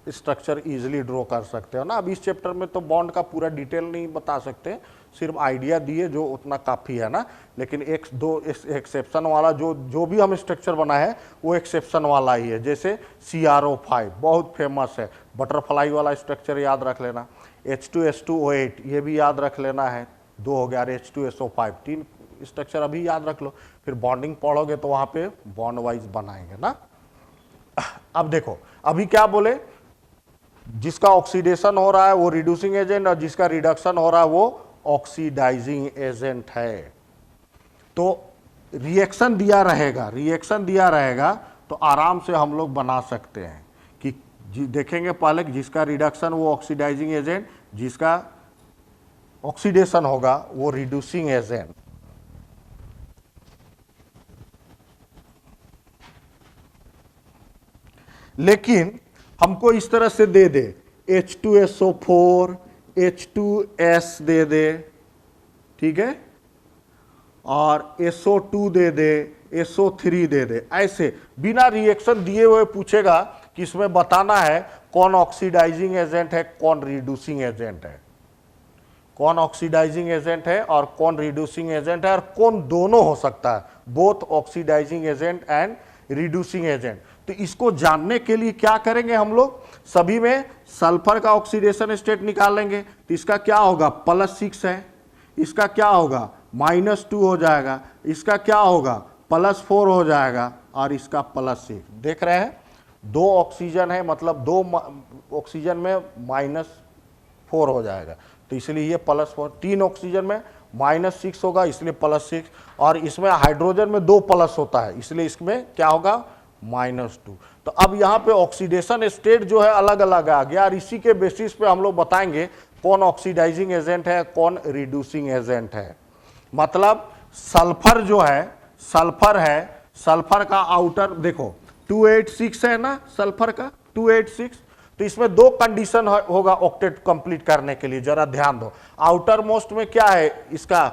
स्ट्रक्चर इजीली ड्रॉ कर सकते हो ना। अब इस चैप्टर में तो बॉन्ड का पूरा डिटेल नहीं बता सकते, सिर्फ आइडिया दिए जो उतना काफ़ी है ना। लेकिन एक दो एक्सेप्शन वाला जो भी हम स्ट्रक्चर बनाए हैं वो एक्सेप्शन वाला ही है। जैसे CrO5 बहुत फेमस है, बटरफ्लाई वाला स्ट्रक्चर याद रख लेना। H2S2O8 ये भी याद रख लेना है, 2 हो गया। H2SO5 3 स्ट्रक्चर अभी याद रख लो, फिर बॉन्डिंग पढ़ोगे तो वहाँ पे बॉन्ड वाइज बनाएंगे ना। अब देखो अभी क्या बोले, जिसका ऑक्सीडेशन हो रहा है वो रिड्यूसिंग एजेंट और जिसका रिडक्शन हो रहा है वो ऑक्सीडाइजिंग एजेंट है। तो रिएक्शन दिया रहेगा तो आराम से हम लोग बना सकते हैं कि देखेंगे पहले कि जिसका रिडक्शन वो ऑक्सीडाइजिंग एजेंट, जिसका ऑक्सीडेशन होगा वो रिड्यूसिंग एजेंट। लेकिन हमको इस तरह से दे दे H2SO4 H2S दे दे, ठीक है, और SO2 दे दे, SO3 दे दे, ऐसे बिना रिएक्शन दिए हुए पूछेगा कि इसमें बताना है कौन ऑक्सीडाइजिंग एजेंट है कौन रिड्यूसिंग एजेंट है, कौन ऑक्सीडाइजिंग एजेंट है और कौन रिड्यूसिंग एजेंट है, और कौन दोनों हो सकता है, both oxidising agent and reducing agent. तो इसको जानने के लिए क्या करेंगे हम लोग, सभी में सल्फर का ऑक्सीडेशन स्टेट निकालेंगे। तो इसका क्या होगा, +6 है, इसका क्या होगा -2 हो जाएगा, इसका क्या होगा +4 हो जाएगा और इसका +6। देख रहे हैं 2 ऑक्सीजन है मतलब 2 ऑक्सीजन में -4 हो जाएगा, तो इसलिए ये +4। 3 ऑक्सीजन में -6 होगा इसलिए +6, और इसमें हाइड्रोजन में 2 प्लस होता है इसलिए इसमें क्या होगा -2। तो अब यहाँ पे ऑक्सीडेशन स्टेट जो है अलग अलग आ गया, और इसी के बेसिस पे हम लोग बताएंगे कौन ऑक्सीडाइजिंग एजेंट है कौन रिड्यूसिंग एजेंट है। मतलब सल्फर जो है, सल्फर का आउटर देखो 286 है ना, सल्फर का 286, तो इसमें 2 कंडीशन होगा ऑक्टेट कंप्लीट करने के लिए, जरा ध्यान दो। आउटर मोस्ट में क्या है, इसका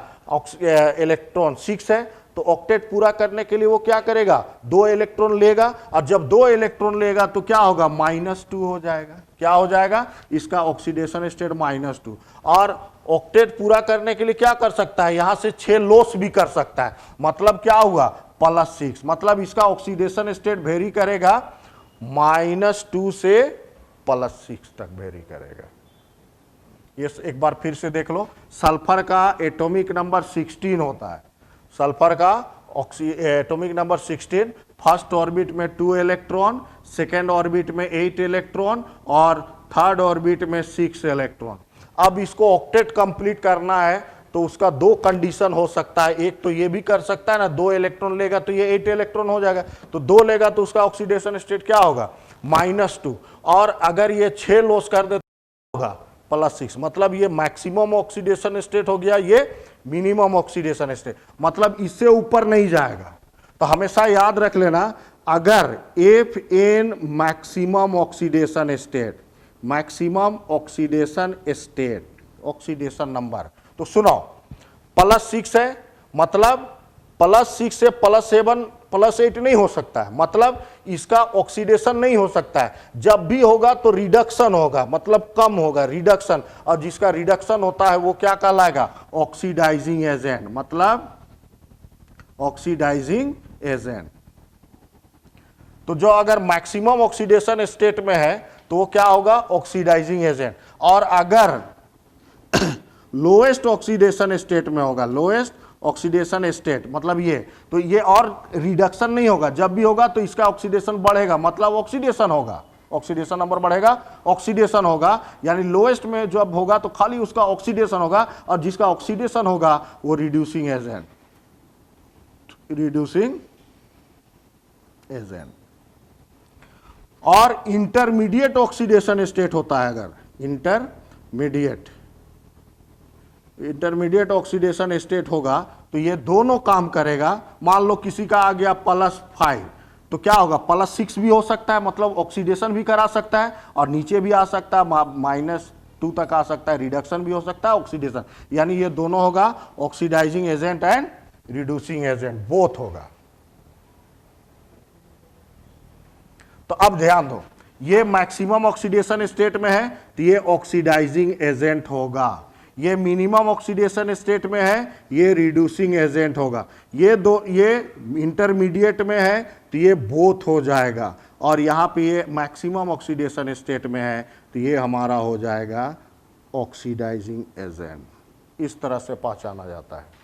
इलेक्ट्रॉन 6 है, तो ऑक्टेट पूरा करने के लिए वो क्या करेगा 2 इलेक्ट्रॉन लेगा, और जब 2 इलेक्ट्रॉन लेगा तो क्या होगा -2 हो जाएगा। क्या हो जाएगा, इसका ऑक्सीडेशन स्टेट -2। और ऑक्टेट पूरा करने के लिए क्या कर सकता है, यहां से 6 लॉस भी कर सकता है, मतलब क्या हुआ +6, मतलब इसका ऑक्सीडेशन स्टेट वेरी करेगा -2 से +6 तक वेरी करेगा। ये एक बार फिर से देख लो, सल्फर का एटॉमिक नंबर 16 होता है, सल्फर का एटॉमिक नंबर 16, फर्स्ट ऑर्बिट में 2 इलेक्ट्रॉन, सेकेंड ऑर्बिट में 8 इलेक्ट्रॉन और थर्ड ऑर्बिट में 6 इलेक्ट्रॉन। अब इसको ऑक्टेट कंप्लीट करना है तो उसका 2 कंडीशन हो सकता है, एक तो ये भी कर सकता है ना, 2 इलेक्ट्रॉन लेगा तो ये 8 इलेक्ट्रॉन हो जाएगा, तो 2 लेगा तो उसका ऑक्सीडेशन स्टेट क्या होगा -2, और अगर ये 6 लॉस कर दे तो होगा +6, मतलब ये मैक्सिमम ऑक्सीडेशन स्टेट हो गया, ये मिनिमम ऑक्सीडेशन स्टेट, मतलब इससे ऊपर नहीं जाएगा। तो हमेशा याद रख लेना, अगर FN maximum oxidation state, maximum oxidation state, oxidation number, तो सुनो +6 है, मतलब +6 से +7 +8 नहीं हो सकता है, मतलब इसका ऑक्सीडेशन नहीं हो सकता है। जब भी होगा तो रिडक्शन होगा, मतलब कम होगा, रिडक्शन, और जिसका रिडक्शन होता है वो क्या कहलाएगा ऑक्सीडाइजिंग एजेंट, मतलब ऑक्सीडाइजिंग एजेंट। तो जो अगर मैक्सिमम ऑक्सीडेशन स्टेट में है तो वो क्या होगा ऑक्सीडाइजिंग एजेंट, और अगर लोएस्ट ऑक्सीडेशन स्टेट में होगा, लोएस्ट ऑक्सीडेशन स्टेट मतलब ये, तो ये और रिडक्शन नहीं होगा, जब भी होगा तो इसका ऑक्सीडेशन बढ़ेगा, मतलब ऑक्सीडेशन होगा, ऑक्सीडेशन नंबर बढ़ेगा, ऑक्सीडेशन होगा, यानी लोएस्ट में जब होगा तो खाली उसका ऑक्सीडेशन होगा, और जिसका ऑक्सीडेशन होगा वो रिड्यूसिंग एजेंट, रिड्यूसिंग एजेंट। और इंटरमीडिएट ऑक्सीडेशन स्टेट होता है, अगर इंटरमीडिएट ऑक्सीडेशन स्टेट होगा तो ये दोनों काम करेगा। मान लो किसी का आ गया +5, तो क्या होगा +6 भी हो सकता है, मतलब ऑक्सीडेशन भी करा सकता है, और नीचे भी आ सकता है -2 तक आ सकता है, रिडक्शन भी हो सकता है, ऑक्सीडेशन, यानी ये दोनों होगा oxidising agent and reducing agent, both होगा। तो अब ध्यान दो, ये मैक्सिमम ऑक्सीडेशन स्टेट में है तो ये ऑक्सीडाइजिंग एजेंट होगा, ये मिनिमम ऑक्सीडेशन स्टेट में है ये रिड्यूसिंग एजेंट होगा, ये इंटरमीडिएट में है तो ये बोथ हो जाएगा, और यहाँ पे ये मैक्सिमम ऑक्सीडेशन स्टेट में है तो ये हमारा हो जाएगा ऑक्सीडाइजिंग एजेंट। इस तरह से पहचाना जाता है।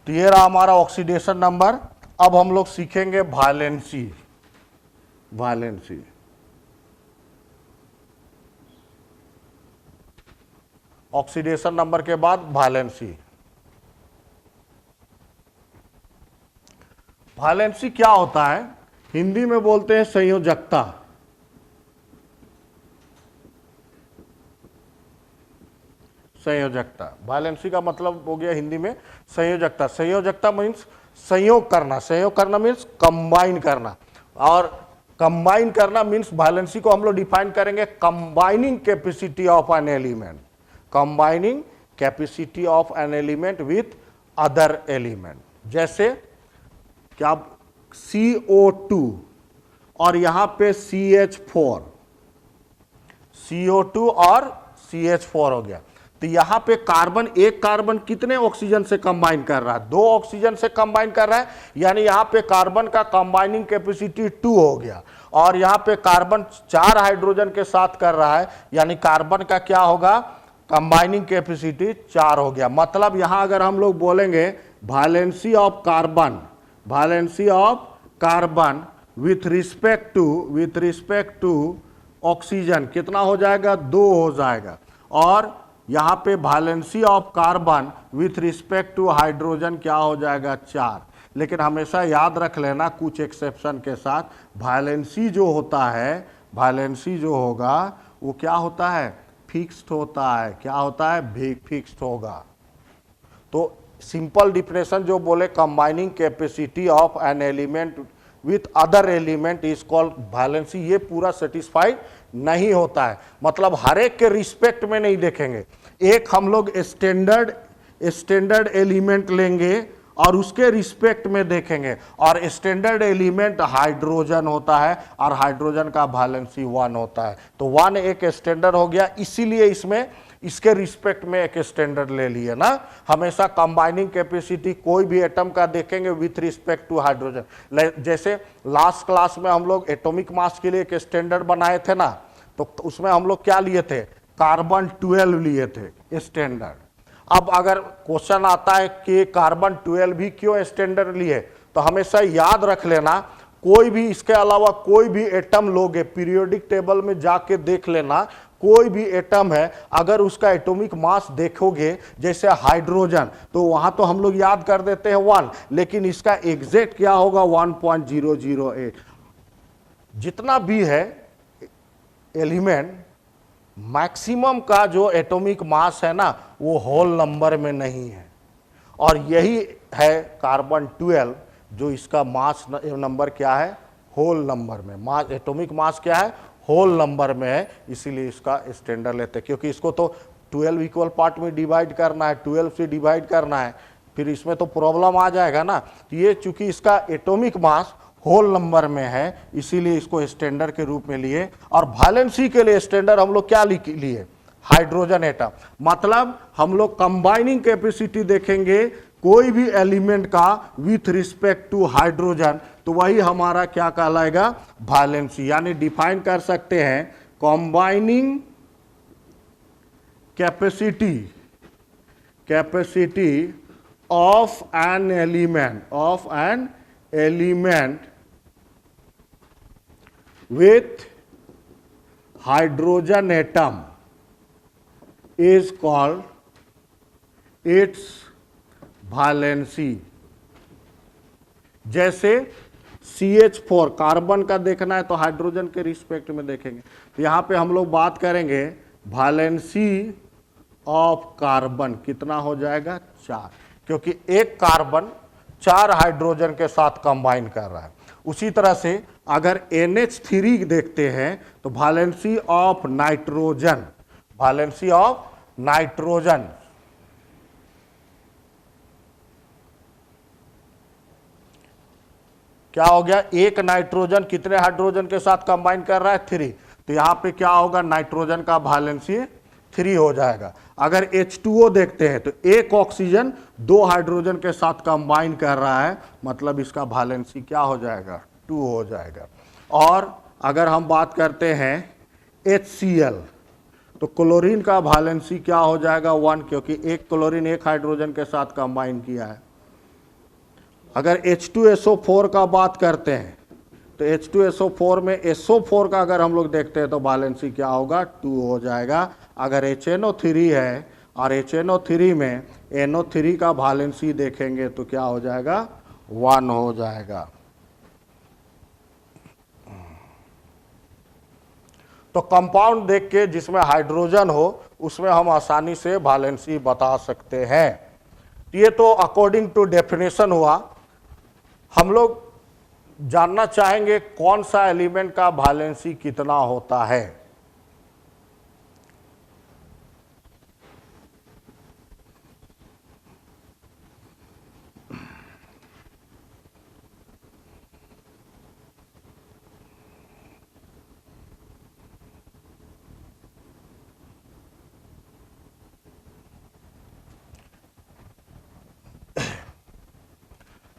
तो ये रहा हमारा ऑक्सीडेशन नंबर। अब हम लोग सीखेंगे वालेंसी। वालेंसी ऑक्सीडेशन नंबर के बाद वालेंसी। वालेंसी क्या होता है? हिंदी में बोलते हैं संयोजकता। संयोजकता, वालेंसी का मतलब हो गया हिंदी में संयोजकता। संयोजकता मीन्स संयोग करना, संयोग करना मीन्स कंबाइन करना, और कंबाइन करना मीन्स वालेंसी को हम लोग डिफाइन करेंगे combining capacity of an element, combining capacity of an element with other element. जैसे क्या CO2 और यहां पे CH4, CO2 और CH4 हो गया, तो यहां पे कार्बन, एक कार्बन कितने ऑक्सीजन से कंबाइन कर रहा है? 2 ऑक्सीजन से कंबाइन कर रहा है, यानी यहां पे कार्बन का कंबाइनिंग कैपेसिटी 2 हो गया, और यहां पे कार्बन 4 हाइड्रोजन के साथ कर रहा है, यानी कार्बन का क्या होगा? कंबाइनिंग कैपेसिटी 4 हो गया। मतलब यहां अगर हम लोग बोलेंगे valency of carbon, valency of carbon with respect to oxygen कितना हो जाएगा? 2 हो जाएगा। और यहां पे valency of carbon with respect to hydrogen क्या हो जाएगा? 4। लेकिन हमेशा याद रख लेना कुछ एक्सेप्शन के साथ, वैलेंसी जो होता है, वैलेंसी जो होगा वो क्या होता है? फिक्स्ड होता है। क्या होता है? फिक्स्ड होगा। तो सिंपल डिफिनेशन जो बोले combining capacity of an element with other element is called valency, ये पूरा सेटिस्फाइड नहीं होता है। मतलब हर एक के रिस्पेक्ट में नहीं देखेंगे, एक हम लोग स्टैंडर्ड एलिमेंट लेंगे और उसके रिस्पेक्ट में देखेंगे, और स्टैंडर्ड एलिमेंट हाइड्रोजन होता है और हाइड्रोजन का वैलेंसी 1 होता है। तो 1 एक स्टैंडर्ड हो गया, इसीलिए इसमें इसके रिस्पेक्ट में एक स्टैंडर्ड ले लिए ना। हमेशा कंबाइनिंग कैपेसिटी कोई भी एटम का देखेंगे विथ रिस्पेक्ट टू हाइड्रोजन। जैसे लास्ट क्लास में हम लोग एटॉमिक मास के लिए एक स्टैंडर्ड बनाए थे ना, तो उसमें हम लोग क्या लिए थे? कार्बन 12 लिए थे स्टैंडर्ड। अब अगर क्वेश्चन आता है कि कार्बन 12 भी क्यों स्टैंडर्ड लिए, तो हमेशा याद रख लेना, कोई भी इसके अलावा कोई भी एटम लोगे, पीरियोडिक टेबल में जाके देख लेना, कोई भी एटम है अगर उसका एटॉमिक मास देखोगे जैसे हाइड्रोजन, तो वहां तो हम लोग याद कर देते हैं 1, लेकिन इसका एग्जैक्ट क्या होगा? 1.008। जितना भी है एलिमेंट, मैक्सिमम का जो एटॉमिक मास है ना वो होल नंबर में नहीं है, और यही है कार्बन 12 जो इसका मास नंबर क्या है? होल नंबर में। मास, एटॉमिक मास क्या है? होल नंबर में है, इसीलिए इसका स्टैंडर्ड लेते हैं, क्योंकि इसको तो 12 इक्वल पार्ट में डिवाइड करना है, 12 से डिवाइड करना है, फिर इसमें तो प्रॉब्लम आ जाएगा ना। तो ये चूंकि इसका एटॉमिक मास होल नंबर में है, इसीलिए इसको स्टैंडर्ड के रूप में लिए। और वैलेंसी के लिए स्टैंडर्ड हम लोग क्या लिए? Hydrogen atom. मतलब हम लोग कंबाइनिंग कैपेसिटी देखेंगे कोई भी एलिमेंट का विथ रिस्पेक्ट टू हाइड्रोजन, तो वही हमारा क्या कहलाएगा? वैलेंसी। यानी डिफाइन कर सकते हैं combining capacity of an element with hydrogen atom is called its valency। जैसे CH4 कार्बन का देखना है तो हाइड्रोजन के रिस्पेक्ट में देखेंगे। तो यहाँ पे हम लोग बात करेंगे वैलेंसी ऑफ कार्बन कितना हो जाएगा 4, क्योंकि एक कार्बन 4 हाइड्रोजन के साथ कंबाइन कर रहा है। उसी तरह से अगर NH3 देखते हैं तो valency of nitrogen, valency of nitrogen क्या हो गया, एक नाइट्रोजन कितने हाइड्रोजन के साथ कंबाइन कर रहा है 3, तो यहां पे क्या होगा नाइट्रोजन का वैलेंसी 3 हो जाएगा। अगर H2O देखते हैं तो एक ऑक्सीजन 2 हाइड्रोजन के साथ कंबाइन कर रहा है, मतलब इसका वैलेंसी क्या हो जाएगा 2 हो जाएगा। और अगर हम बात करते हैं HCl तो क्लोरीन का वैलेंसी क्या हो जाएगा 1, क्योंकि एक क्लोरीन एक हाइड्रोजन के साथ कंबाइन किया है। अगर H2SO4 का बात करते हैं तो H2SO4 में SO4 का अगर हम लोग देखते हैं तो वैलेंसी क्या होगा 2 हो जाएगा। अगर HNO3 है और HNO3 में NO3 का वैलेंसी देखेंगे तो क्या हो जाएगा 1 हो जाएगा। तो कंपाउंड देख के जिसमें हाइड्रोजन हो उसमें हम आसानी से वैलेंसी बता सकते हैं। ये तो अकॉर्डिंग टू डेफिनेशन हुआ। हम लोग जानना चाहेंगे कौन सा एलिमेंट का वैलेंसी कितना होता है।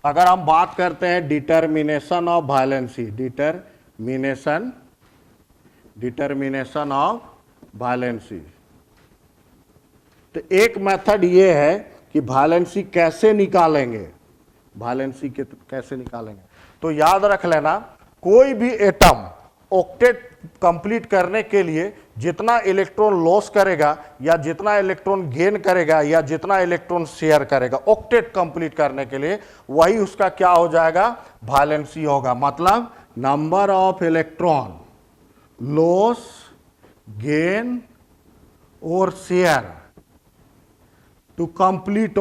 अगर हम बात करते हैं determination of valency, determination of valency, तो एक मेथड ये है कि वैलेंसी कैसे निकालेंगे, वैलेंसी कैसे निकालेंगे। तो याद रख लेना कोई भी एटम ऑक्टेट कंप्लीट करने के लिए जितना इलेक्ट्रॉन लॉस करेगा या जितना इलेक्ट्रॉन गेन करेगा या जितना इलेक्ट्रॉन शेयर करेगा ऑक्टेट कंप्लीट करने के लिए, वही उसका क्या हो जाएगा वैलेंसी होगा। मतलब number of electron loss gain और शेयर टू कंप्लीट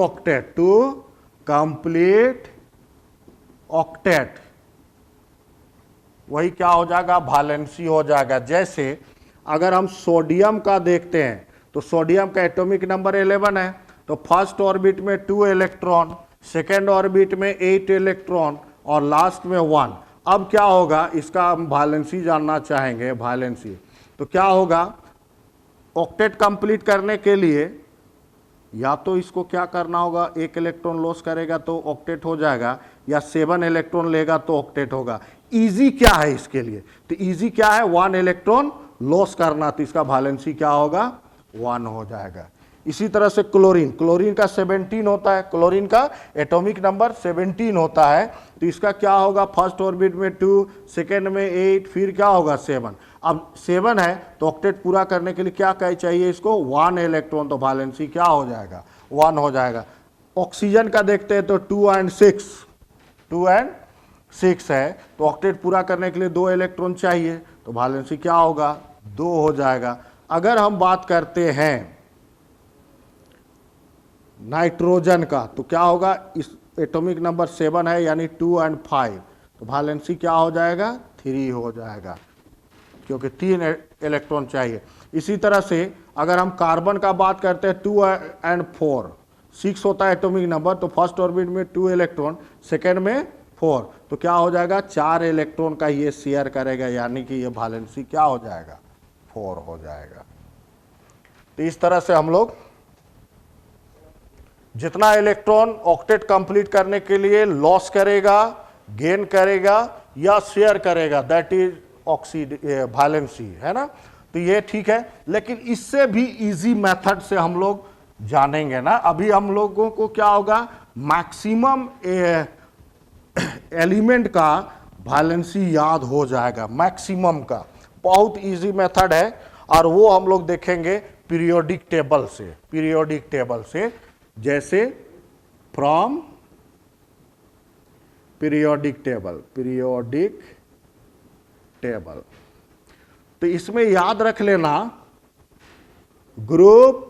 ऑक्टेट, वही क्या हो जाएगा वैलेंसी हो जाएगा। जैसे अगर हम सोडियम का देखते हैं तो सोडियम का एटॉमिक नंबर 11 है, तो फर्स्ट ऑर्बिट में 2 इलेक्ट्रॉन, सेकेंड ऑर्बिट में 8 इलेक्ट्रॉन और लास्ट में 1। अब क्या होगा, इसका हम वैलेंसी जानना चाहेंगे। वैलेंसी तो क्या होगा, ऑक्टेट कंप्लीट करने के लिए या तो इसको क्या करना होगा, 1 इलेक्ट्रॉन लॉस करेगा तो ऑक्टेट हो जाएगा, या 7 इलेक्ट्रॉन लेगा तो ऑक्टेट होगा। इजी क्या है इसके लिए, तो इजी क्या है 1 इलेक्ट्रॉन लॉस करना, तो इसका वैलेंसी क्या होगा 1 हो जाएगा। इसी तरह से क्लोरीन का 17 होता है, क्लोरीन का एटॉमिक नंबर 17 होता है, तो इसका क्या होगा फर्स्ट ऑर्बिट में 2, सेकेंड में 8, फिर क्या होगा 7। अब 7 है तो ऑक्टेट पूरा करने के लिए क्या चाहिए इसको 1 इलेक्ट्रॉन, तो वैलेंसी क्या हो जाएगा 1 हो जाएगा। ऑक्सीजन का देखते हैं तो 2 and 6 है, तो ऑक्टेट पूरा करने के लिए 2 इलेक्ट्रॉन चाहिए, तो वैलेंसी क्या होगा 2 हो जाएगा। अगर हम बात करते हैं नाइट्रोजन का तो क्या होगा, इस एटॉमिक नंबर 7 है यानी 2 and 5, तो वैलेंसी क्या हो जाएगा 3 हो जाएगा, क्योंकि 3 इलेक्ट्रॉन चाहिए। इसी तरह से अगर हम कार्बन का बात करते हैं 2 and 4, 6 होता है एटॉमिक नंबर, तो फर्स्ट ऑर्बिट में 2 इलेक्ट्रॉन, सेकेंड में 4, तो क्या हो जाएगा 4 इलेक्ट्रॉन का ये शेयर करेगा, यानी कि ये वैलेंसी क्या हो जाएगा 4 हो जाएगा। तो इस तरह से हम लोग जितना इलेक्ट्रॉन ऑक्टेट कंप्लीट करने के लिए लॉस करेगा, गेन करेगा या शेयर करेगा, दैट इज वैलेंसी, है ना। तो ये ठीक है, लेकिन इससे भी इजी मेथड से हम लोग जानेंगे ना। अभी हम लोगों को क्या होगा, मैक्सिमम एलिमेंट का वैलेंसी याद हो जाएगा, मैक्सिमम का बहुत इजी मेथड है, और वो हम लोग देखेंगे पीरियोडिक टेबल से, जैसे फ्रॉम पीरियोडिक टेबल। तो इसमें याद रख लेना group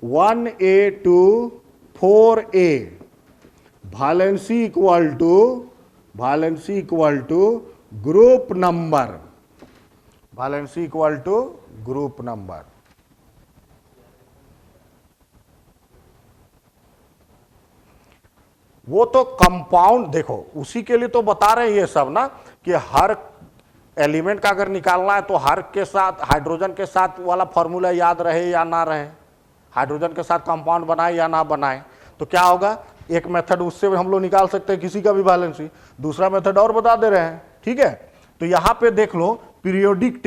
1A to 4A valency equal to group number, वो तो कंपाउंड, देखो उसी के लिए तो बता रहे हैं ये सब ना, कि हर एलिमेंट का अगर निकालना है तो हर के साथ हाइड्रोजन के साथ वाला फॉर्मूला याद रहे या ना रहे, हाइड्रोजन के साथ कंपाउंड बनाए या ना बनाए, तो क्या होगा, एक मेथड उससे हम लोग निकाल सकते हैं किसी का भी वैलेंसी, दूसरा मेथड और बता दे रहे हैं, ठीक है। तो यहां पे देख लो पीरियोडिक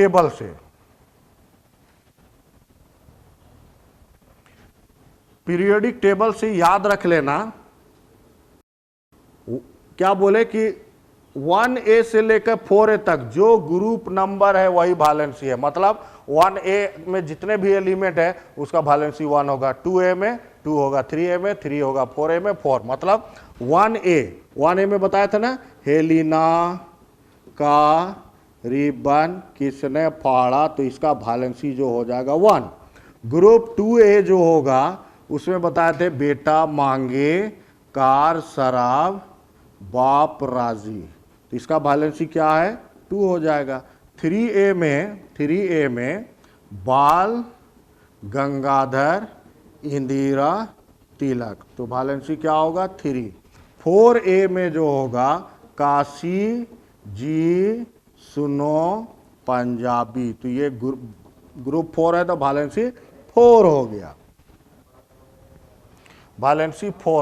टेबल से याद रख लेना, क्या बोले कि 1A से लेकर 4A तक जो ग्रुप नंबर है वही वैलेंसी है। मतलब 1A में जितने भी एलिमेंट है उसका वैलेंसी 1 होगा, 2A में 2 होगा, 3A में 3 होगा, 4A में 4। मतलब 1A में बताया था ना, हेलिना का रिबन किसने फाड़ा, तो इसका वैलेंसी जो हो जाएगा 1। ग्रुप 2A जो होगा उसमें बताए थे बेटा मांगे कार शराब बाप राजी, तो इसका वैलेंसी क्या है 2 हो जाएगा। 3A में बाल गंगाधर इंदिरा तिलक, तो वैलेंसी क्या होगा 3। 4A में जो होगा काशी जी सुनो पंजाबी, तो ये ग्रुप 4 है तो वैलेंसी 4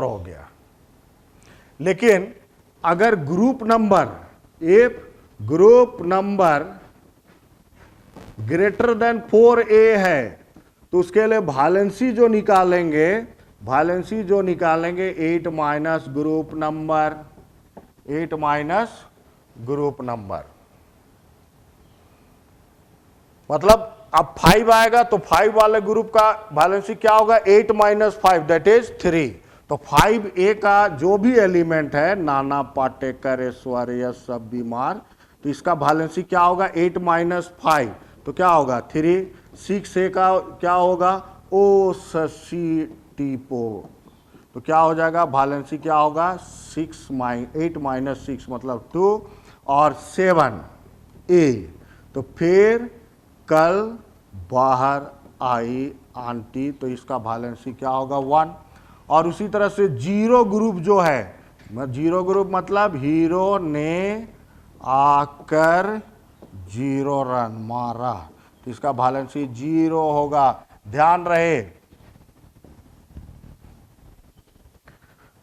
हो गया, लेकिन अगर group number greater than 4A है तो उसके लिए वैलेंसी जो निकालेंगे 8 माइनस ग्रुप नंबर, मतलब अब 5 आएगा तो 5 वाले ग्रुप का वैलेंसी क्या होगा 8 माइनस 5 दैट इज 3। तो 5A का जो भी एलिमेंट है, नाना पाटेकर ऐश्वर्या सब बीमार, तो इसका वैलेंसी क्या होगा 8 माइनस 5, तो क्या होगा 3। 6A का क्या होगा ओ शशि टीपो, तो क्या हो जाएगा वैलेंसी क्या होगा 8 माइनस 6 मतलब 2, और 7A तो फिर कल बाहर आई आंटी, तो इसका वैलेंसी क्या होगा 1। और उसी तरह से 0 ग्रुप जो है, 0 ग्रुप मतलब हीरो ने आकर 0 रन मारा, तो इसका वैलेंसी 0 होगा। ध्यान रहे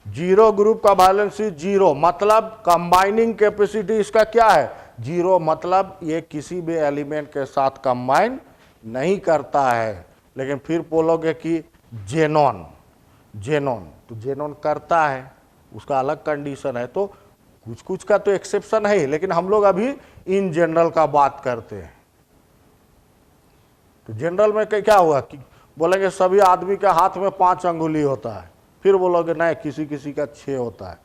0 ग्रुप का वैलेंसी 0, मतलब कंबाइनिंग कैपेसिटी इसका क्या है 0, मतलब ये किसी भी एलिमेंट के साथ कंबाइन नहीं करता है। लेकिन फिर बोलोगे कि जेनॉन तो जेनॉन करता है, उसका अलग कंडीशन है, तो कुछ का तो एक्सेप्शन है, लेकिन हम लोग अभी इन जनरल का बात करते हैं। तो जनरल में क्या हुआ कि बोलेंगे सभी आदमी के हाथ में 5 अंगुली होता है, फिर बोलोगे नहीं किसी का 6 होता है,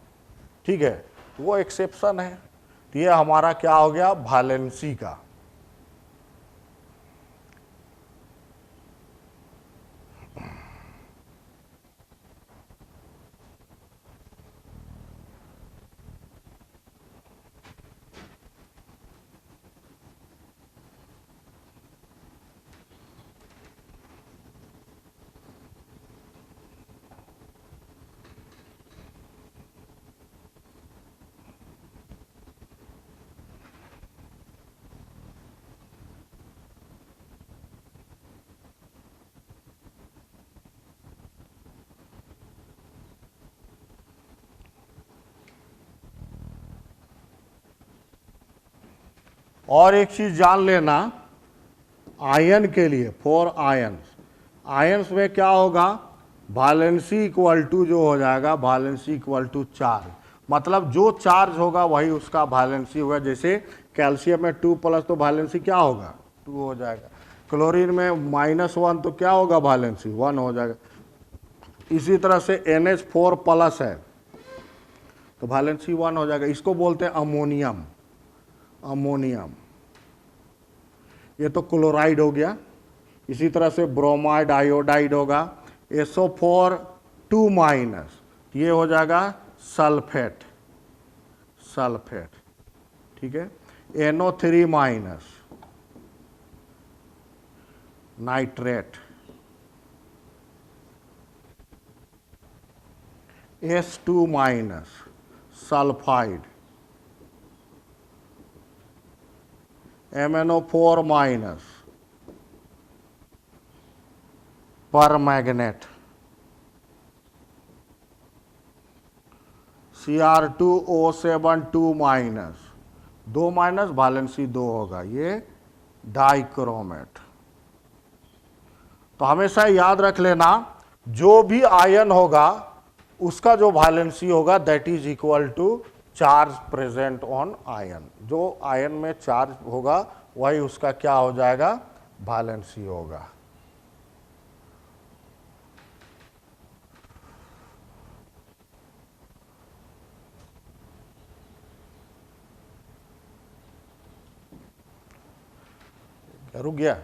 ठीक है, तो वो एक्सेप्शन है। तो ये हमारा क्या हो गया वैलेंसी का। और एक चीज जान लेना आयन के लिए, फॉर आयंस में क्या होगा वैलेंसी इक्वल टू जो हो जाएगा वैलेंसी इक्वल टू चार्ज, मतलब जो चार्ज होगा वही उसका वैलेंसी होगा। जैसे कैल्शियम में 2+ तो वैलेंसी क्या होगा 2 हो जाएगा, क्लोरीन में -1 तो क्या होगा वैलेंसी 1 हो जाएगा। इसी तरह से NH4+ है तो वैलेंसी 1 हो जाएगा। इसको बोलते हैं अमोनियम, अमोनियम, ये तो क्लोराइड हो गया। इसी तरह से ब्रोमाइड, आयोडाइड होगा, SO4 2-, ये हो जाएगा सल्फेट, सल्फेट, ठीक है। NO3-, nitrate, S2-, sulphide, MnO4-, परमैग्नेट, Cr2O7 2-, 2-, valency 2 होगा, ये डाइक्रोमेट। तो हमेशा याद रख लेना, जो भी आयन होगा उसका जो वैलेंसी होगा that is equal to charge present on ion. जो आयन में चार्ज होगा वही उसका क्या हो जाएगा, वैलेंसी होगा। रुक गया?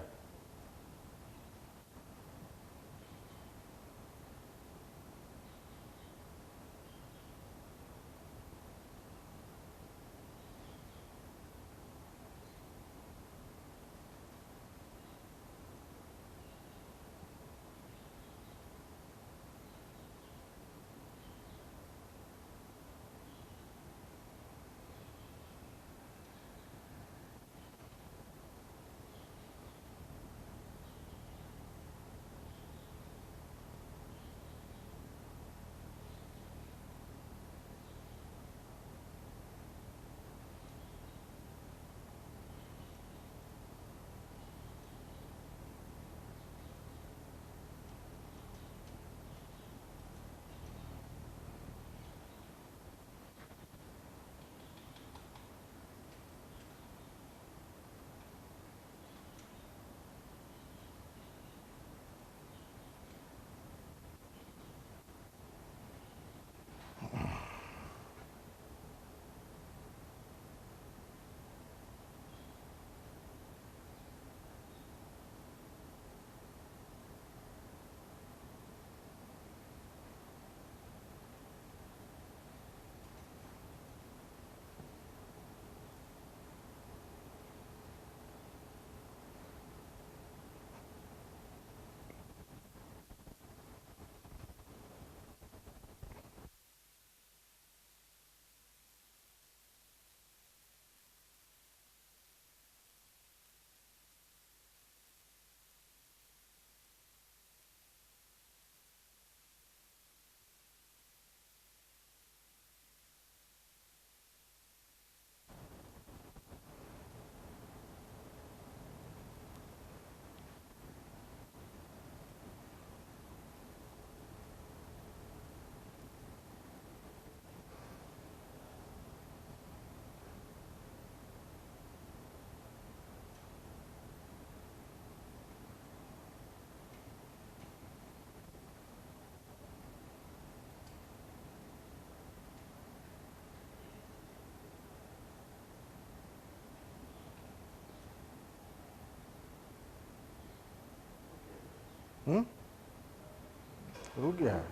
रुक गया है?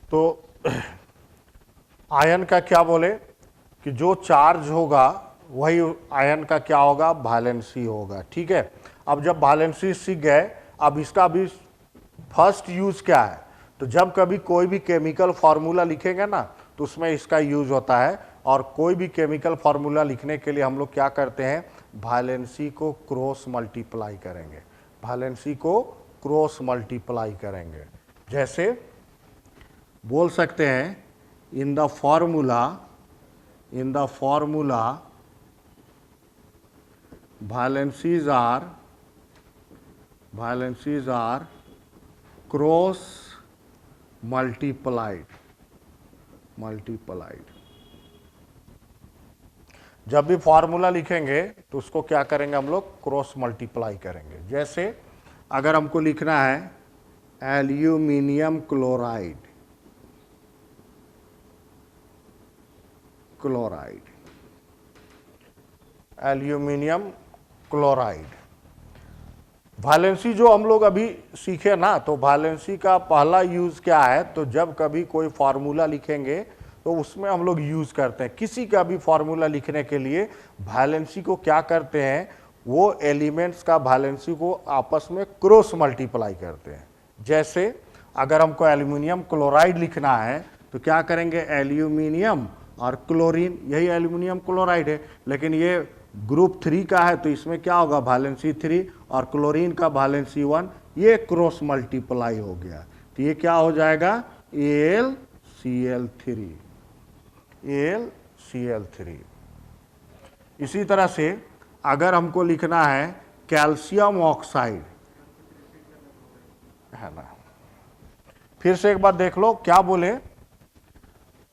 तो आयन का क्या बोले कि जो चार्ज होगा वही आयन का क्या होगा, वैलेंसी होगा, ठीक है। अब जब वैलेंसी सीख गए, अब इसका भी फर्स्ट यूज क्या है, तो जब कभी कोई भी केमिकल फार्मूला लिखेंगे ना तो उसमें इसका यूज होता है। और कोई भी केमिकल फार्मूला लिखने के लिए हम लोग क्या करते हैं, वैलेंसी को क्रॉस मल्टीप्लाई करेंगे, वैलेंसी को क्रॉस मल्टीप्लाई करेंगे। जैसे बोल सकते हैं in the formula valencies are cross multiplied. जब भी फॉर्मूला लिखेंगे तो उसको क्या करेंगे हम लोग, क्रॉस मल्टीप्लाई करेंगे। जैसे अगर हमको लिखना है एल्यूमिनियम क्लोराइड, वैलेंसी जो हम लोग अभी सीखे ना, तो वैलेंसी का पहला यूज क्या है, तो जब कभी कोई फार्मूला लिखेंगे तो उसमें हम लोग यूज करते हैं, किसी का भी फार्मूला लिखने के लिए वैलेंसी को क्या करते हैं, वो एलिमेंट्स का वैलेंसी को आपस में क्रॉस मल्टीप्लाई करते हैं। जैसे अगर हमको एल्यूमिनियम क्लोराइड लिखना है तो क्या करेंगे, एल्यूमिनियम और क्लोरीन, यही एल्यूमिनियम क्लोराइड है, लेकिन ये ग्रुप 3 का है तो इसमें क्या होगा, वैलेंसी 3 और क्लोरीन का वैलेंसी 1, ये क्रॉस मल्टीप्लाई हो गया तो ये क्या हो जाएगा, AlCl3। इसी तरह से अगर हमको लिखना है कैल्शियम ऑक्साइड, है ना, फिर से एक बार देख लो क्या बोले,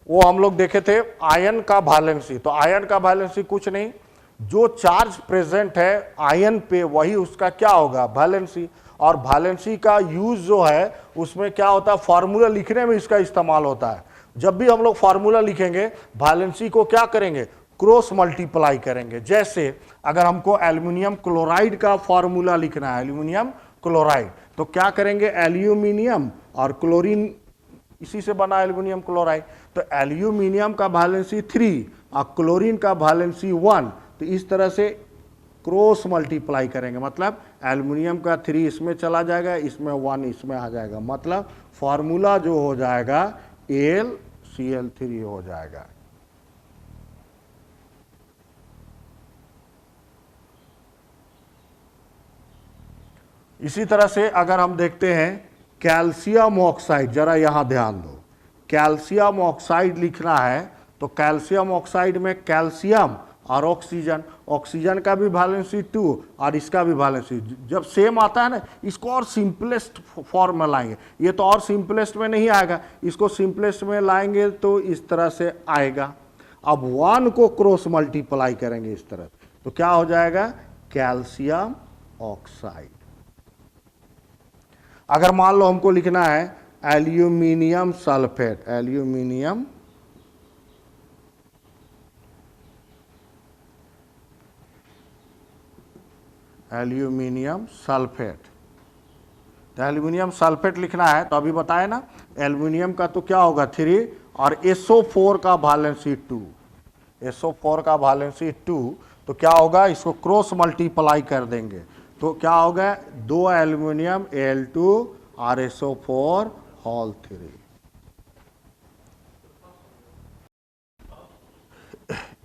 वो हम लोग देखे थे आयन का वैलेंसी, तो आयन का वैलेंसी कुछ नहीं, जो चार्ज प्रेजेंट है आयन पे वही उसका क्या होगा, वैलेंसी। और वैलेंसी का यूज जो है उसमें क्या होता है, फार्मूला लिखने में इसका इस्तेमाल होता है। जब भी हम लोग फार्मूला लिखेंगे वैलेंसी को क्या करेंगे, क्रॉस मल्टीप्लाई करेंगे। जैसे अगर हमको एल्यूमिनियम क्लोराइड का फार्मूला लिखना है, एल्यूमिनियम क्लोराइड, तो क्या करेंगे, एल्यूमिनियम और क्लोरीन इसी से बना एल्यूमिनियम क्लोराइड, तो एल्यूमिनियम का वैलेंसी 3 और क्लोरीन का वैलेंसी 1, तो इस तरह से क्रॉस मल्टीप्लाई करेंगे, मतलब एल्यूमिनियम का 3 इसमें चला जाएगा, इसमें 1 इसमें आ जाएगा, मतलब फॉर्मूला जो हो जाएगा AlCl3 हो जाएगा। इसी तरह से अगर हम देखते हैं कैल्शियम ऑक्साइड, जरा यहां ध्यान दो, कैल्शियम ऑक्साइड लिखना है तो कैल्शियम ऑक्साइड में कैल्शियम और ऑक्सीजन का भी वैलेंसी 2 और इसका भी वैलेंसी, जब सेम आता है ना, इसको और सिंपलेस्ट फॉर्म में लाएंगे, ये तो और सिंपलेस्ट में नहीं आएगा, इसको सिंपलेस्ट में लाएंगे तो इस तरह से आएगा। अब 1 को क्रॉस मल्टीप्लाई करेंगे इस तरह, तो क्या हो जाएगा, कैल्शियम ऑक्साइड। अगर मान लो हमको लिखना है एल्यूमिनियम सल्फेट, एल्यूमिनियम सल्फेट, तो एल्यूमिनियम सल्फेट लिखना है तो अभी बताए ना, एल्यूमिनियम का तो क्या होगा 3 और SO4 का वैलेंसी 2, SO4 का वैलेंसी 2, तो क्या होगा, इसको क्रॉस मल्टीप्लाई कर देंगे तो क्या होगा, 2 एल्यूमिनियम Al2 और SO4 होल 3।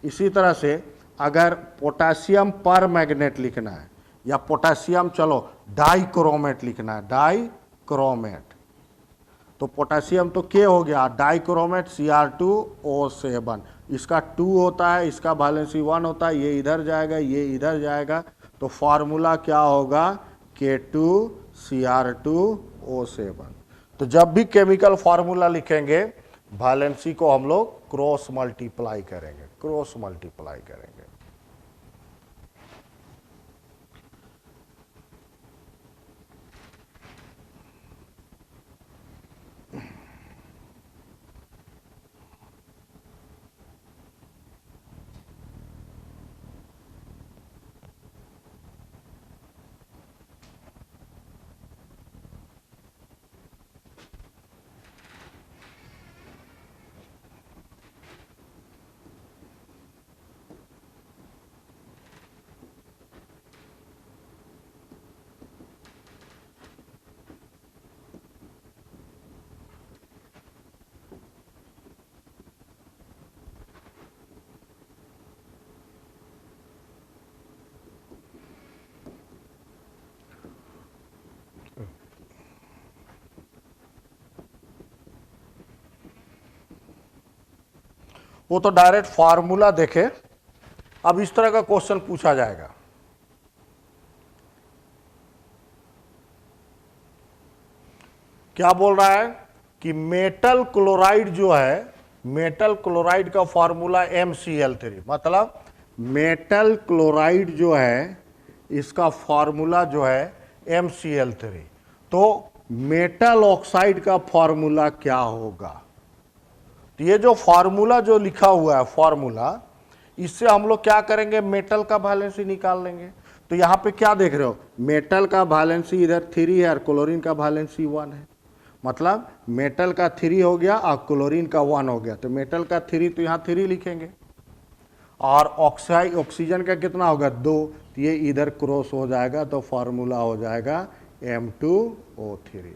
इसी तरह से अगर पोटेशियम पर मैग्नेट लिखना है या पोटेशियम, चलो डाइक्रोमेट लिखना है, डाइक्रोमेट, तो पोटेशियम तो K हो गया, डाइक्रोमेट Cr2O7, इसका 2 होता है, इसका वैलेंसी 1 होता है, ये इधर जाएगा, ये इधर जाएगा, तो फार्मूला क्या होगा, K2Cr2O7। तो जब भी केमिकल फार्मूला लिखेंगे वैलेंसी को हम लोग क्रॉस मल्टीप्लाई करेंगे, वो तो डायरेक्ट फार्मूला देखे। अब इस तरह का क्वेश्चन पूछा जाएगा, क्या बोल रहा है कि मेटल क्लोराइड जो है, मेटल क्लोराइड का फॉर्मूला MCl3, मतलब मेटल क्लोराइड जो है इसका फॉर्मूला जो है MCl3। तो मेटल ऑक्साइड का फॉर्मूला क्या होगा? तो ये जो फॉर्मूला जो लिखा हुआ है फॉर्मूला, इससे हम लोग क्या करेंगे, मेटल का वैलेंसी निकाल लेंगे। तो यहां पे क्या देख रहे हो, मेटल का वैलेंसी इधर 3 है और क्लोरीन का वैलेंसी 1 है, मतलब मेटल का 3 हो गया और क्लोरीन का 1 हो गया। तो मेटल का 3 तो यहाँ 3 लिखेंगे, और ऑक्सीजन का कितना होगा 2, तो ये इधर क्रॉस हो जाएगा, तो फॉर्मूला हो जाएगा M2O3,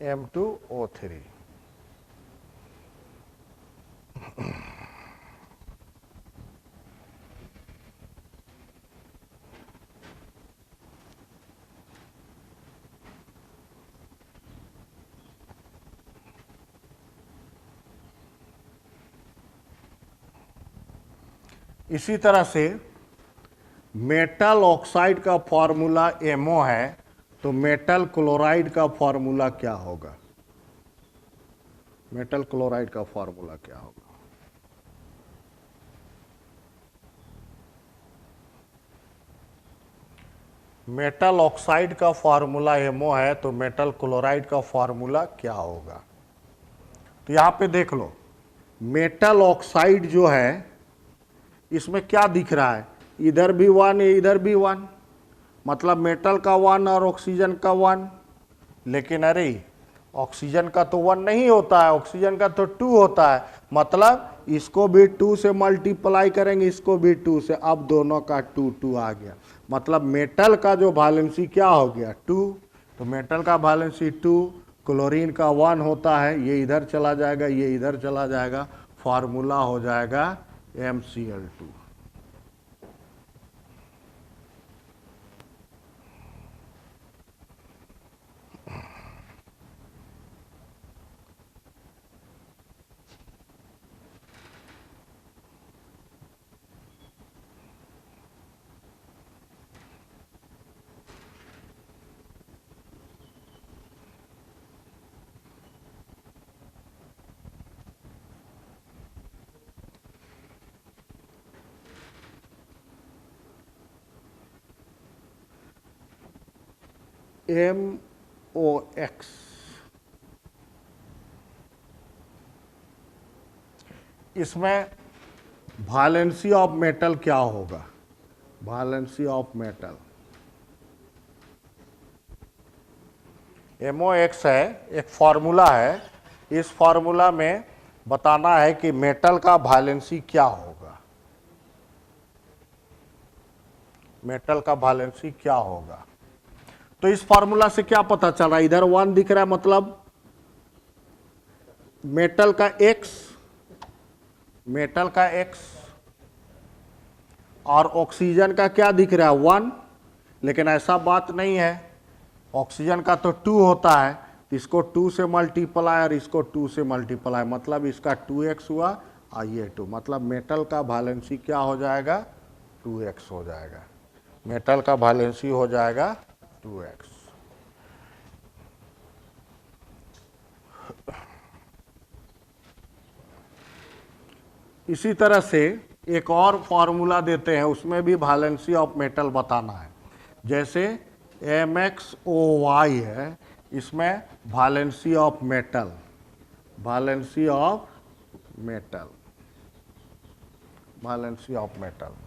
M2O3। इसी तरह से मेटल ऑक्साइड का फॉर्मूला MO है, तो मेटल क्लोराइड का फॉर्मूला क्या होगा? मेटल क्लोराइड का फॉर्मूला क्या होगा? मेटल ऑक्साइड का फॉर्मूला MO है, तो मेटल क्लोराइड का फॉर्मूला क्या होगा? तो यहां पे देख लो, मेटल ऑक्साइड जो है इसमें क्या दिख रहा है, इधर भी 1 इधर भी 1, मतलब मेटल का 1 और ऑक्सीजन का 1। लेकिन अरे ऑक्सीजन का तो 1 नहीं होता है, ऑक्सीजन का तो 2 होता है, मतलब इसको भी 2 से मल्टीप्लाई करेंगे, इसको भी 2 से, अब दोनों का 2 2 आ गया, मतलब मेटल का जो वैलेंसी क्या हो गया 2। तो मेटल का वैलेंसी 2, क्लोरीन का 1 होता है, ये इधर चला जाएगा, ये इधर चला जाएगा, फार्मूला हो जाएगा MCl2। MOX, इसमें वैलेंसी ऑफ मेटल क्या होगा? वैलेंसी ऑफ मेटल MOX है, एक फॉर्मूला है, इस फॉर्मूला में बताना है कि मेटल का वैलेंसी क्या होगा, मेटल का वैलेंसी क्या होगा। तो इस फॉर्मूला से क्या पता चल रहा है, इधर 1 दिख रहा है, मतलब मेटल का X, मेटल का X, और ऑक्सीजन का क्या दिख रहा है 1, लेकिन ऐसा बात नहीं है, ऑक्सीजन का तो 2 होता है, इसको 2 से मल्टीप्लाई और इसको 2 से मल्टीप्लाई, मतलब इसका 2x हुआ और ये 2, मतलब मेटल का वैलेंसी क्या हो जाएगा 2x हो जाएगा, मेटल का वैलेंसी हो जाएगा 2x। इसी तरह से एक और फॉर्मूला देते हैं, उसमें भी वैलेंसी ऑफ मेटल बताना है, जैसे MXOY है, इसमें valency of metal, valency of metal, valency of metal.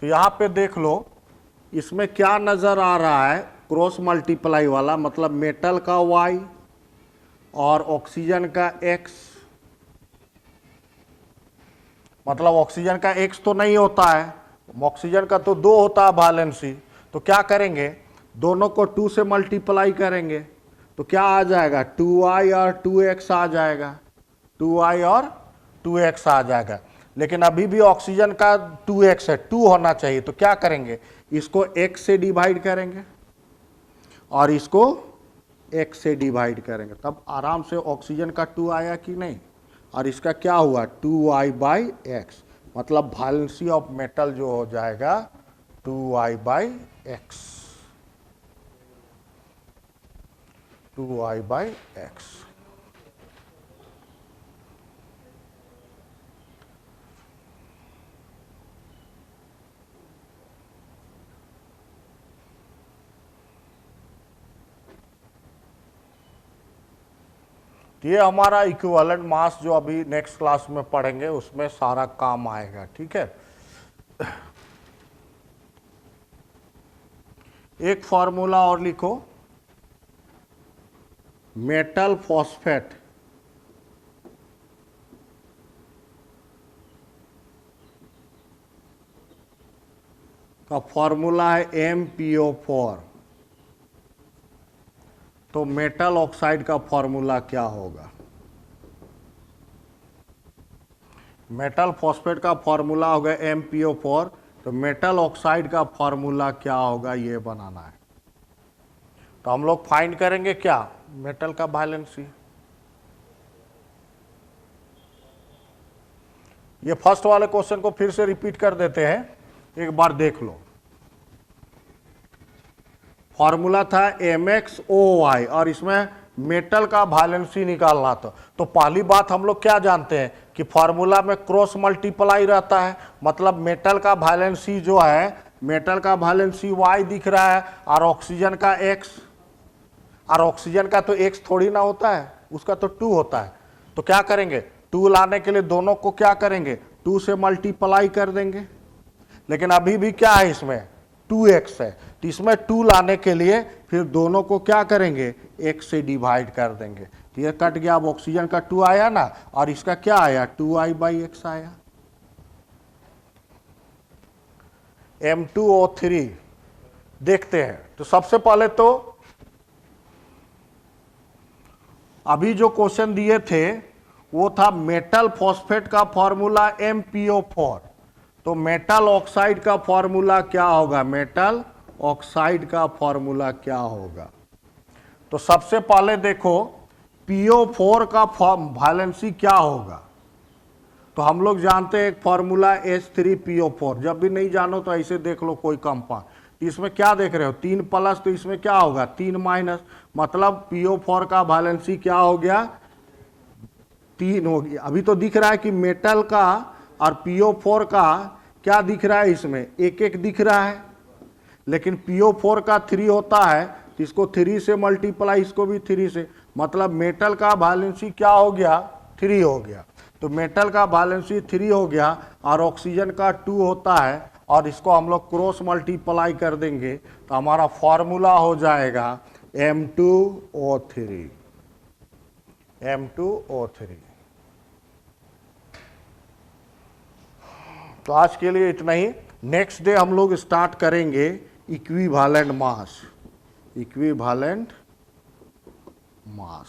तो यहां पे देख लो, इसमें क्या नजर आ रहा है, क्रॉस मल्टीप्लाई वाला, मतलब मेटल का Y और ऑक्सीजन का X, मतलब ऑक्सीजन का X तो नहीं होता है, ऑक्सीजन का तो 2 होता है वैलेंसी। तो क्या करेंगे, दोनों को 2 से मल्टीप्लाई करेंगे, तो क्या आ जाएगा 2y और 2x आ जाएगा, 2y और 2x आ जाएगा। लेकिन अभी भी ऑक्सीजन का 2x है, 2 होना चाहिए। तो क्या करेंगे, इसको x से डिवाइड करेंगे और इसको x से डिवाइड करेंगे, तब आराम से ऑक्सीजन का 2 आया कि नहीं। और इसका क्या हुआ 2I/x, मतलब वैलेंसी ऑफ मेटल जो हो जाएगा 2I/x, 2I/x। ये हमारा इक्विवेलेंट मास जो अभी नेक्स्ट क्लास में पढ़ेंगे उसमें सारा काम आएगा, ठीक है। एक फॉर्मूला और लिखो, मेटल फॉस्फेट का फॉर्मूला है MPO4। तो मेटल ऑक्साइड का फॉर्मूला क्या होगा, मेटल फॉस्फेट का फॉर्मूला होगा MPO4, तो मेटल ऑक्साइड का फॉर्मूला क्या होगा ये बनाना है। तो हम लोग फाइंड करेंगे क्या, मेटल का वैलेंसी। ये फर्स्ट वाले क्वेश्चन को फिर से रिपीट कर देते हैं, एक बार देख लो। फॉर्मूला था MXOY और इसमें मेटल का वैलेंसी निकालना था। तो पहली बात हम लोग क्या जानते हैं कि फॉर्मूला में क्रॉस मल्टीप्लाई रहता है, मतलब मेटल का वैलेंसी जो है, मेटल का वैलेंसी Y दिख रहा है और ऑक्सीजन का X, और ऑक्सीजन का तो X थोड़ी ना होता है, उसका तो 2 होता है। तो क्या करेंगे, 2 लाने के लिए दोनों को क्या करेंगे, 2 से मल्टीप्लाई कर देंगे। लेकिन अभी भी क्या है, इसमें 2x है, तो इसमें 2 लाने के लिए फिर दोनों को क्या करेंगे, x से डिवाइड कर देंगे। तो ये कट गया, अब ऑक्सीजन का 2 आया ना, और इसका क्या आया 2I/x आया। M2O3 देखते हैं। तो सबसे पहले तो अभी जो क्वेश्चन दिए थे वो था मेटल फॉस्फेट का फॉर्मूला MPO4। तो मेटल ऑक्साइड का फॉर्मूला क्या होगा, मेटल ऑक्साइड का फॉर्मूला क्या होगा। तो सबसे पहले देखो PO4 का वैलेंसी क्या होगा। तो हम लोग जानते हैं एक फॉर्मूला H3PO4, जब भी नहीं जानो तो ऐसे देख लो कोई कंपाउंड। इसमें क्या देख रहे हो 3 प्लस, तो इसमें क्या होगा 3 माइनस, मतलब PO4 का वैलेंसी क्या हो गया 3 हो गया। अभी तो दिख रहा है कि मेटल का और PO4 का क्या दिख रहा है, इसमें एक एक दिख रहा है, लेकिन PO4 का 3 होता है, तो इसको 3 से मल्टीप्लाई, इसको भी 3 से, मतलब मेटल का वैलेंसी क्या हो गया 3 हो गया। तो मेटल का वैलेंसी 3 हो गया और ऑक्सीजन का 2 होता है, और इसको हम लोग क्रॉस मल्टीप्लाई कर देंगे तो हमारा फॉर्मूला हो जाएगा M2O3, M2O3। तो आज के लिए इतना ही। नेक्स्ट डे हम लोग स्टार्ट करेंगे इक्विवेलेंट मास, इक्विवेलेंट मास।